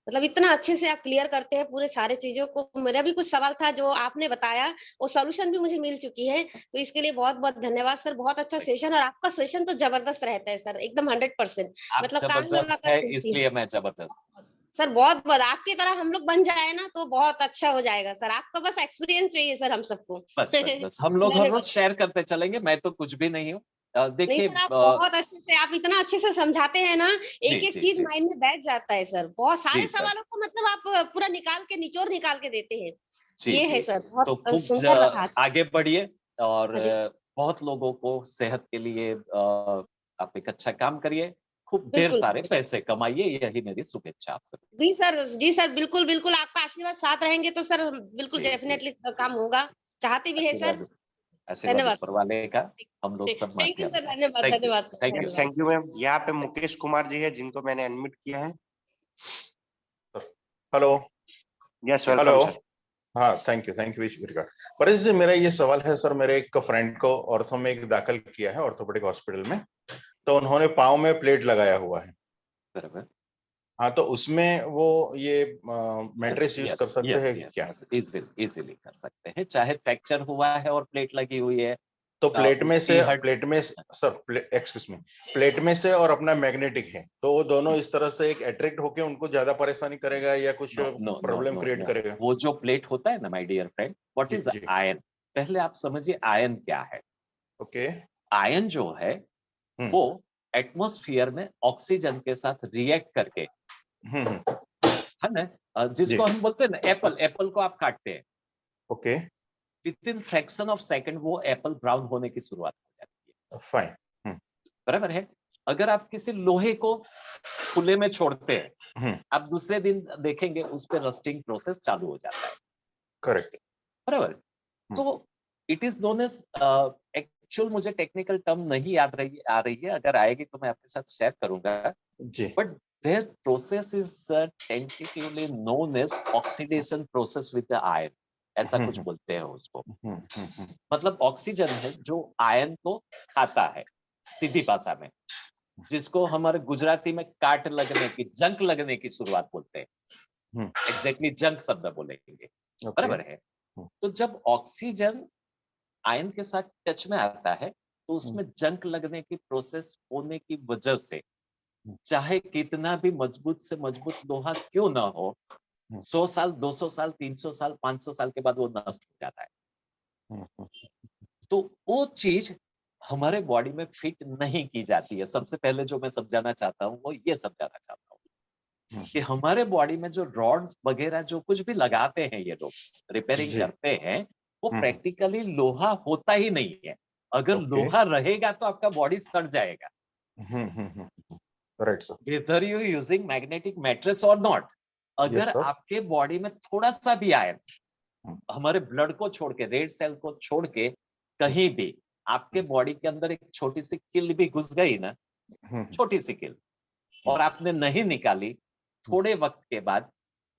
मतलब इतना अच्छे से आप क्लियर करते हैं पूरे सारे चीजों को। मेरा भी कुछ सवाल था जो आपने बताया, वो सोल्यूशन भी मुझे मिल चुकी है, तो इसके लिए बहुत बहुत धन्यवाद सर। बहुत अच्छा सेशन, और आपका सेशन तो जबरदस्त रहता है सर, एकदम 100%। आप मतलब कान लगा जबरदस्त कर है सुनती इसलिए हूँ मैं जबरदस्त। सर। बहुत बहुत आपकी तरह हम लोग बन जाए ना तो बहुत अच्छा हो जाएगा सर। आपका बस एक्सपीरियंस चाहिए सर हम सबको। बस बस बस, हम लोग हर रोज धन्यवाद। शेयर करते चलेंगे, मैं तो कुछ भी नहीं हूँ। नहीं देखिए सर, आप बहुत अच्छे से, आप इतना अच्छे से समझाते हैं ना, जी एक एक जी चीज जी माइंड में बैठ जाता है सर। बहुत जी सारे सर, सवालों को मतलब आप पूरा निकाल के निचोड़ निकाल के देते हैं। जी ये है जी। सर, तो बहुत खूब सुंदर रहा आज। आगे बढ़िए और हाँ जी, बहुत लोगों को सेहत के लिए आप एक अच्छा काम करिए, खूब ढेर बिल्कुल। सारे पैसे कमाइए, यही मेरी शुभेच्छा आप सबको। जी सर, जी सर, बिल्कुल बिल्कुल। आपका आशीर्वाद साथ रहेंगे तो सर बिल्कुल जी जी, डेफिनेटली काम होगा। चाहते भी है सर। आशीर्वाद, आशीर्वाद धन्यवाद ऊपर वाले का, हम लोग सब थैंक यू माध्यम सर, है। धन्यवाद थैंक यू, धन्यवाद sir, thank you yes, sir. धन्यवाद। Thank you ma'am. यहाँ पे मुकेश कुमार जी है जिनको मैंने अनम्यूट किया है। Hello. Yes, hello. Welcome sir. हाँ, thank you very good. Paresh ji, मेरा ये सवाल है सर, मेरे एक फ्रेंड को ऑर्थो में एक दाखिल किया है ऑर्थोपेडिक हॉस्पिटल में, तो उन्होंने पाँव में प्लेट लगाया हुआ है। बराबर। हाँ, तो उसमें वो ये मैट्रेस यूज कर सकते हैं क्या? इजीली कर सकते हैं, चाहे फ्रैक्चर हुआ है और प्लेट लगी हुई है। तो प्लेट में उसकी से हट एक्सक्यूज मी, प्लेट में से और अपना मैग्नेटिक है, तो वो दोनों इस तरह से एक अट्रैक्ट होके उनको ज्यादा परेशानी करेगा या कुछ no no no problem no create no, करेगा? वो जो प्लेट होता है ना my dear friend, what G is G. Ion? पहले आप समझिए आयन क्या है। ओके। आयन जो है हम्म वो एटमॉस्फेयर में ऑक्सीजन के साथ रिएक्ट करके, हम्म। है ना, जी। जिसको हम बोलते हैं ना एप्पल, एप्पल को आप काटते हैं, okay, with in fraction of second वो एप्पल ब्राउन होने की शुरुआत हो जाती है। फाइन। बराबर है? अगर आप किसी लोहे को खुले में छोड़ते हैं, आप दूसरे दिन देखेंगे उस पर रस्टिंग प्रोसेस चालू हो जाता है। करेक्ट। बराबर? तो it is known as, actual मुझे टेक्निकल टर्म नहीं याद आ रही है, अगर आएगी तो मैं आपके साथ शेयर करूंगा। जी। But Their process is tentatively known as oxidation process with the iron. ऐसा कुछ बोलते हैं उसको। मतलब ऑक्सीजन है जो आयन को खाता है, सीधी भाषा में, जिसको हमारे गुजराती में काट लगने की, जंक लगने की शुरुआत बोलते हैं। एग्जैक्टली जंक शब्द बोलेंगे, बराबर है। तो जब ऑक्सीजन आयन के साथ टच में आता है तो उसमें जंक लगने की प्रोसेस होने की वजह से चाहे कितना भी मजबूत से मजबूत लोहा क्यों ना हो, 100 साल, 200 साल, 300 साल, 500 साल के बाद वो नष्ट हो जाता है। तो वो चीज हमारे बॉडी में फिट नहीं की जाती है। सबसे पहले जो मैं समझाना चाहता हूँ वो ये समझाना चाहता हूँ कि हमारे बॉडी में जो रॉड्स वगैरह जो कुछ भी लगाते हैं ये लोग, रिपेयरिंग करते हैं, वो प्रैक्टिकली लोहा होता ही नहीं है। अगर लोहा रहेगा तो आपका बॉडी सड़ जाएगा। Right sir. Whether you using magnetic mattress or not, अगर आपके बॉडी में थोड़ा सा भी आयन हमारे ब्लड को छोड़ के, रेड सेल को छोड़ के कहीं भी आपके बॉडी के अंदर एक छोटी सी किल भी घुस गई ना, छोटी सी किल, और आपने नहीं निकाली, थोड़े वक्त के बाद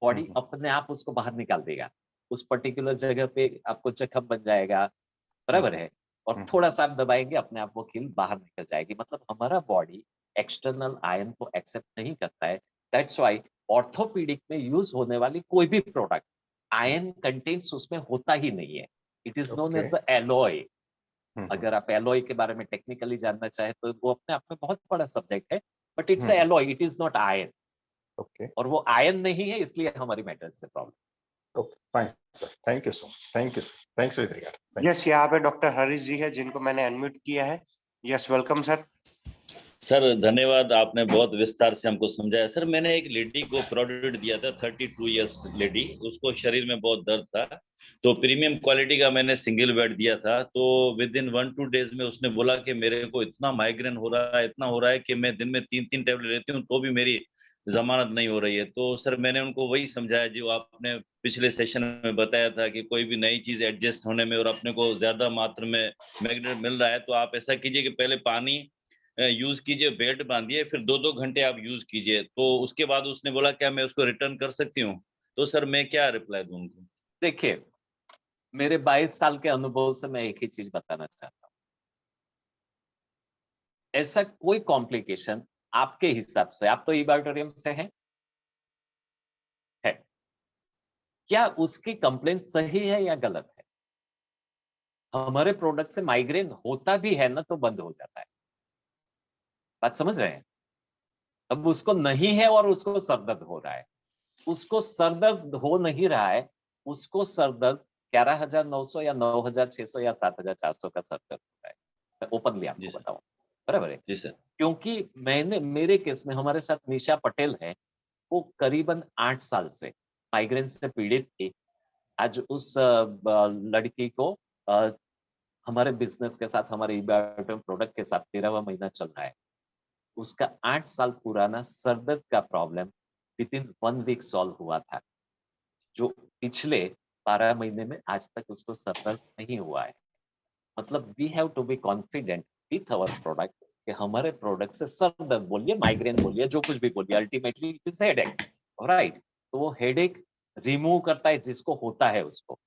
बॉडी अपने आप उसको बाहर निकाल देगा। उस पर्टिकुलर जगह पे आपको जख्म बन जाएगा, बराबर है, और थोड़ा सा आप दबाएंगे अपने आप वो किल बाहर निकल जाएगी। मतलब हमारा बॉडी एक्सटर्नल आयन को एक्सेप्ट नहीं करता है। दैट्स व्हाई ऑर्थोपीडिक में यूज होने वाली कोई भी प्रोडक्ट आयन कंटेंट्स उसमें होता ही नहीं है। It is known as the alloy. अगर आप एलॉय के बारे में टेक्निकली जानना चाहे तो वो अपने आप में बहुत बड़ा सब्जेक्ट है, but it's alloy, it is not ion. और वो आयन नहीं है, इसलिए हमारी मेटल्स से problem. Okay, fine sir, thank you so much, thank you sir, thanks with regard. Yes, यहाँ पे डॉक्टर हरीश जी है जिनको मैंने अनम्यूट किया है। Yes, welcome sir. सर धन्यवाद, आपने बहुत विस्तार से हमको समझाया। सर मैंने एक लेडी को प्रोडक्ट दिया था, 32 इयर्स लेडी, उसको शरीर में बहुत दर्द था, तो प्रीमियम क्वालिटी का मैंने सिंगल बेड दिया था। तो विद इन 1-2 डेज में उसने बोला कि मेरे को इतना माइग्रेन हो रहा है, इतना हो रहा है कि मैं दिन में 3-3 टैबलेट लेती हूँ तो भी मेरी जमानत नहीं हो रही है। तो सर मैंने उनको वही समझाया जो आपने पिछले सेशन में बताया था कि कोई भी नई चीज एडजस्ट होने में और अपने को ज्यादा मात्रा में मैग्नेट मिल रहा है तो आप ऐसा कीजिए कि पहले पानी यूज कीजिए, बेल्ट बांधिए, फिर 2-2 घंटे आप यूज कीजिए। तो उसके बाद उसने बोला क्या मैं उसको रिटर्न कर सकती हूँ? तो सर मैं क्या रिप्लाई दूं उनको? देखिए, मेरे 22 साल के अनुभव से मैं एक ही चीज बताना चाहता हूँ, ऐसा कोई कॉम्प्लिकेशन आपके हिसाब से, आप तो ईबाटोरियम से हैं, है, क्या उसकी कंप्लेंट सही है या गलत है? हमारे प्रोडक्ट से माइग्रेन होता भी है ना तो बंद हो जाता है। बात समझ रहे हैं? अब उसको नहीं है और उसको सरदर्द हो रहा है, उसको सरदर्द हो नहीं रहा है, उसको सरदर्द 11,900 या 9,600 या 7,400 का सरदर्द हो रहा है। मैं ओपनली आपको बताऊं, बराबर है जी सर। क्योंकि मेरे केस में हमारे साथ निशा पटेल है, वो करीबन 8 साल से माइग्रेन से पीड़ित थी। आज उस लड़की को हमारे बिजनेस के साथ, हमारे ईबाटोरियम प्रोडक्ट के साथ 13वां महीना चल रहा है। उसका 8 साल पुराना सरदर्द का problem within 1 week solve हुआ था, जो पिछले 12 महीने में आज तक उसको सरदर्द नहीं हुआ है। मतलब we have to be confident with our product कि हमारे प्रोडक्ट से सरदर्द बोलिए, माइग्रेन बोलिए, जो कुछ भी बोलिए, ultimately it is headache, right? तो वो हेडेक रिमूव करता है जिसको होता है उसको,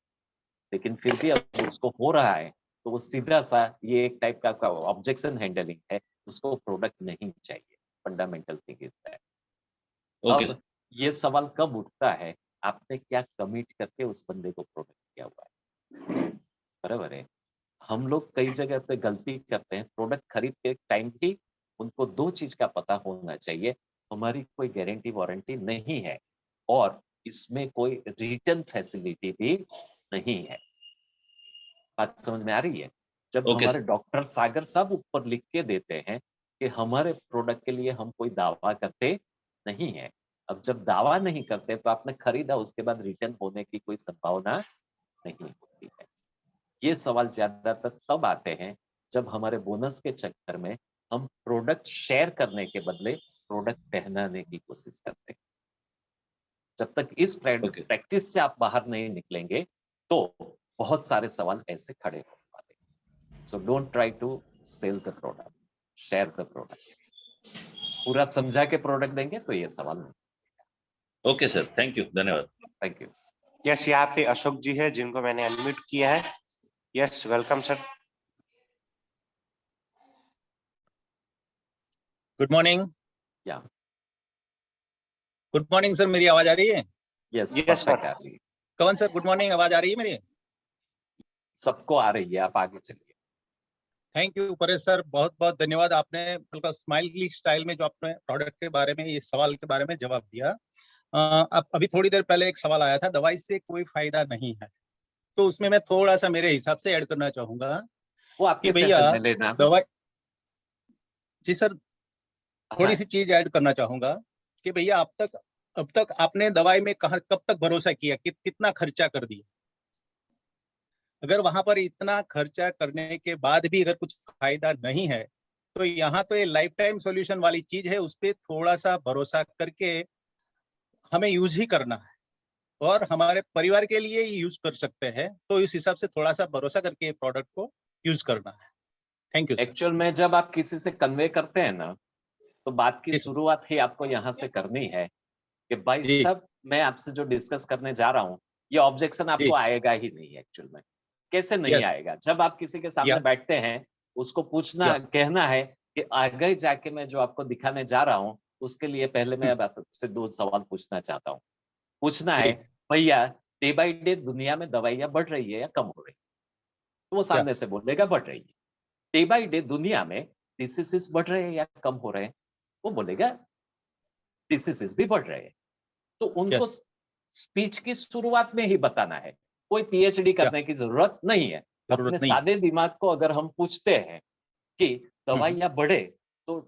लेकिन फिर भी अब उसको हो रहा है तो वो सीधा सा ये एक टाइप का ऑब्जेक्शन हैंडलिंग है, उसको प्रोडक्ट नहीं चाहिए। Fundamental thing is that. अब ये सवाल कब उठता है, आपने क्या कमिट करके उस बंदे को प्रोडक्ट किया हुआ है, बराबर है? हम लोग कई जगह पे गलती करते हैं, प्रोडक्ट खरीद के टाइम भी उनको 2 चीज का पता होना चाहिए, हमारी कोई गारंटी वारंटी नहीं है और इसमें कोई रिटर्न फैसिलिटी भी नहीं है। बात समझ में आ रही है? जब हमारे डॉक्टर सागर साहब ऊपर लिख के देते हैं कि हमारे प्रोडक्ट के लिए हम कोई दावा करते नहीं है, अब जब दावा नहीं करते तो आपने खरीदा, उसके बाद रिटर्न होने की कोई संभावना नहीं होती है। ये सवाल ज्यादातर तब आते हैं जब हमारे बोनस के चक्कर में हम प्रोडक्ट शेयर करने के बदले प्रोडक्ट पहनाने की कोशिश करते हैं। जब तक इस प्रैक्टिस से आप बाहर नहीं निकलेंगे तो बहुत सारे सवाल ऐसे खड़े होने वाले। So don't try to sell the product, share the product. पूरा समझा के प्रोडक्ट देंगे तो ये सवाल नहीं। ओके सर, थैंक यू, धन्यवाद। Thank you. यस, यहाँ पे अशोक जी है जिनको मैंने अनम्यूट किया है। Yes, welcome sir. Good morning. या गुड मॉर्निंग सर, मेरी आवाज आ रही है? Yes Yes, sir. कवन सर, गुड मॉर्निंग, आवाज आ रही है मेरी? सबको आ रही है, आप आगे चलिए। थैंक यू परेश सर, बहुत बहुत धन्यवाद। आपने बिल्कुल स्माइली स्टाइल में जो आपने प्रोडक्ट के बारे में, ये सवाल के बारे में जवाब दिया। अब अभी थोड़ी देर पहले एक सवाल आया था, दवाई से कोई फायदा नहीं है, तो उसमें मैं थोड़ा सा मेरे हिसाब से ऐड करना चाहूंगा वो आपके कि भैया सेशन में लेना। दवाई, जी सर, हाँ, थोड़ी सी चीज ऐड करना चाहूंगा कि भैया अब तक आपने दवाई में कब तक भरोसा किया, कितना खर्चा कर दिया? अगर वहां पर इतना खर्चा करने के बाद भी अगर कुछ फायदा नहीं है, तो यहाँ तो ये लाइफ टाइम सॉल्यूशन वाली चीज है, उस पर थोड़ा सा भरोसा करके हमें यूज ही करना है और हमारे परिवार के लिए ही यूज कर सकते हैं। तो इस हिसाब से थोड़ा सा भरोसा करके प्रोडक्ट को यूज करना है। Thank you. एक्चुअल में जब आप किसी से कन्वे करते हैं ना, तो बात की जी सर। शुरुआत ही आपको यहाँ से करनी है कि भाई जी साहब, मैं आपसे जो डिस्कस करने जा रहा हूँ, ये ऑब्जेक्शन आपको जी आएगा ही नहीं। एक्चुअल में कैसे नहीं यस आएगा? जब आप किसी के सामने या बैठते हैं, उसको पूछना, या कहना है कि आगे जाके मैं जो आपको दिखाने जा रहा हूँ, उसके लिए पहले मैं अब आपसे 2 सवाल पूछना चाहता हूँ। पूछना है, जी भैया डे बाय डे दुनिया में दवाइयाँ बढ़ रही है या कम हो रही है? तो वो सामने यस से बोलेगा बढ़ रही है। डे बाय डे दुनिया में डिसीजेस बढ़ रहे हैं या कम हो रहे हैं? वो बोलेगा डिसीजेस भी बढ़ रहे हैं। तो उनको यस स्पीच की शुरुआत में ही बताना है, कोई पीएचडी या करने की जरूरत नहीं है। जरूरत अपने नहीं है। सादे दिमाग को अगर हम पूछते हैं कि दवाइयाँ बढ़े तो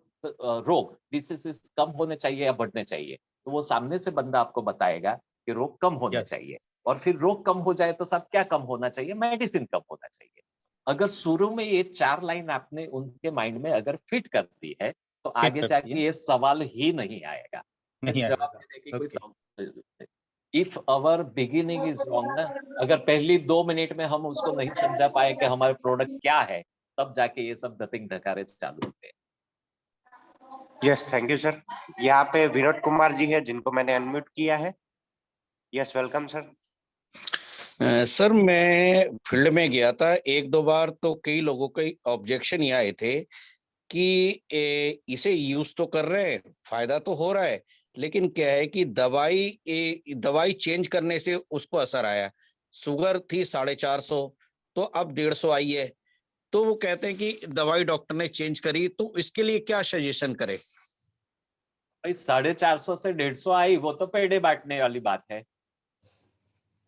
रोग डिसीजेस कम होने चाहिए या बढ़ने चाहिए, तो वो सामने से बंदा आपको बताएगा कि रोग कम होने यस चाहिए। और फिर रोग कम हो जाए तो सब क्या कम होना चाहिए? मेडिसिन कम होना चाहिए। अगर शुरू में ये 4 लाइन आपने उनके माइंड में अगर फिट कर दी है, तो फिट आगे करती है, जाके ये सवाल ही नहीं आएगा। नहीं जवाब आएगा। देने की कोई okay if our beginning is wrong ना, अगर पहली 2 मिनट में हम उसको नहीं समझा पाए कि हमारे प्रोडक्ट क्या है, तब जाके ये सब धतिंग धकारे चालू होते हैं। Yes, thank you sir. यहाँ पे विनोद कुमार जी है जिनको मैंने अनम्यूट किया है। Yes, welcome sir. सर, मैं फील्ड में गया था 1-2 बार, तो कई लोगों के ऑब्जेक्शन ये आए थे कि इसे यूज तो कर रहे हैं, फायदा तो हो रहा है, लेकिन क्या है कि दवाई चेंज करने से उसको असर आया। शुगर थी 450, तो अब 150 आई है। तो वो कहते हैं कि दवाई डॉक्टर ने चेंज करी, तो इसके लिए क्या सजेशन करें? भाई 450 से 150 आई, वो तो पेड़े बांटने वाली बात है,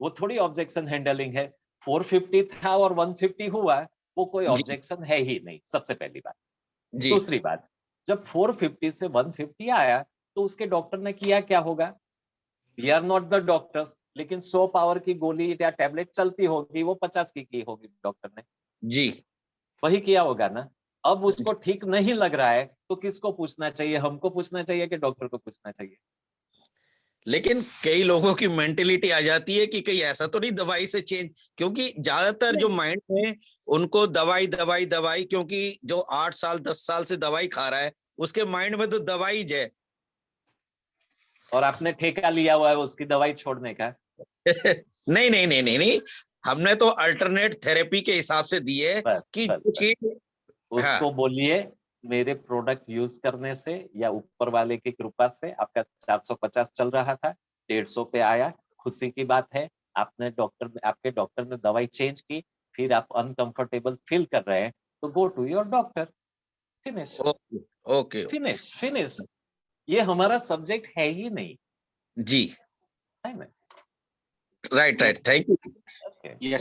वो थोड़ी ऑब्जेक्शन हैंडलिंग है। 450 था और 150 हुआ, वो कोई जी ऑब्जेक्शन है ही नहीं, सबसे पहली बात। जी दूसरी बात, जब 450 से 150 आया, तो उसके डॉक्टर ने किया क्या होगा? We are not the doctors, लेकिन 100 पावर की गोली या टैबलेट चलती होगी, वो 50 की होगी डॉक्टर ने, जी वही किया होगा ना। अब उसको जी। ठीक नहीं लग रहा है, तो किसको पूछना चाहिए? हमको पूछना चाहिए कि डॉक्टर को पूछना चाहिए? लेकिन कई लोगों की मेंटेलिटी आ जाती है कि कहीं ऐसा तो नहीं दवाई से चेंज, क्योंकि ज्यादातर जो माइंड में उनको दवाई दवाई दवाई, क्योंकि जो 8 साल 10 साल से दवाई खा रहा है, उसके माइंड में तो दवाई है। और आपने ठेका लिया हुआ है उसकी दवाई छोड़ने का। नहीं नहीं नहीं नहीं नहीं, हमने तो अल्टरनेट थेरेपी के हिसाब से दी है बस कि बस जो बस, चीज। हाँ उसको बोलिए मेरे प्रोडक्ट यूज करने से या ऊपर वाले की कृपा से आपका 450 चल रहा था, 150 पे आया, खुशी की बात है। आपके डॉक्टर ने दवाई चेंज की, फिर आप अनकंफर्टेबल फील कर रहे हैं, तो go to your doctor. Finish okay okay finish finish. ये हमारा सब्जेक्ट है ही नहीं, जी, है ना? Right right, thank you. Okay. Yes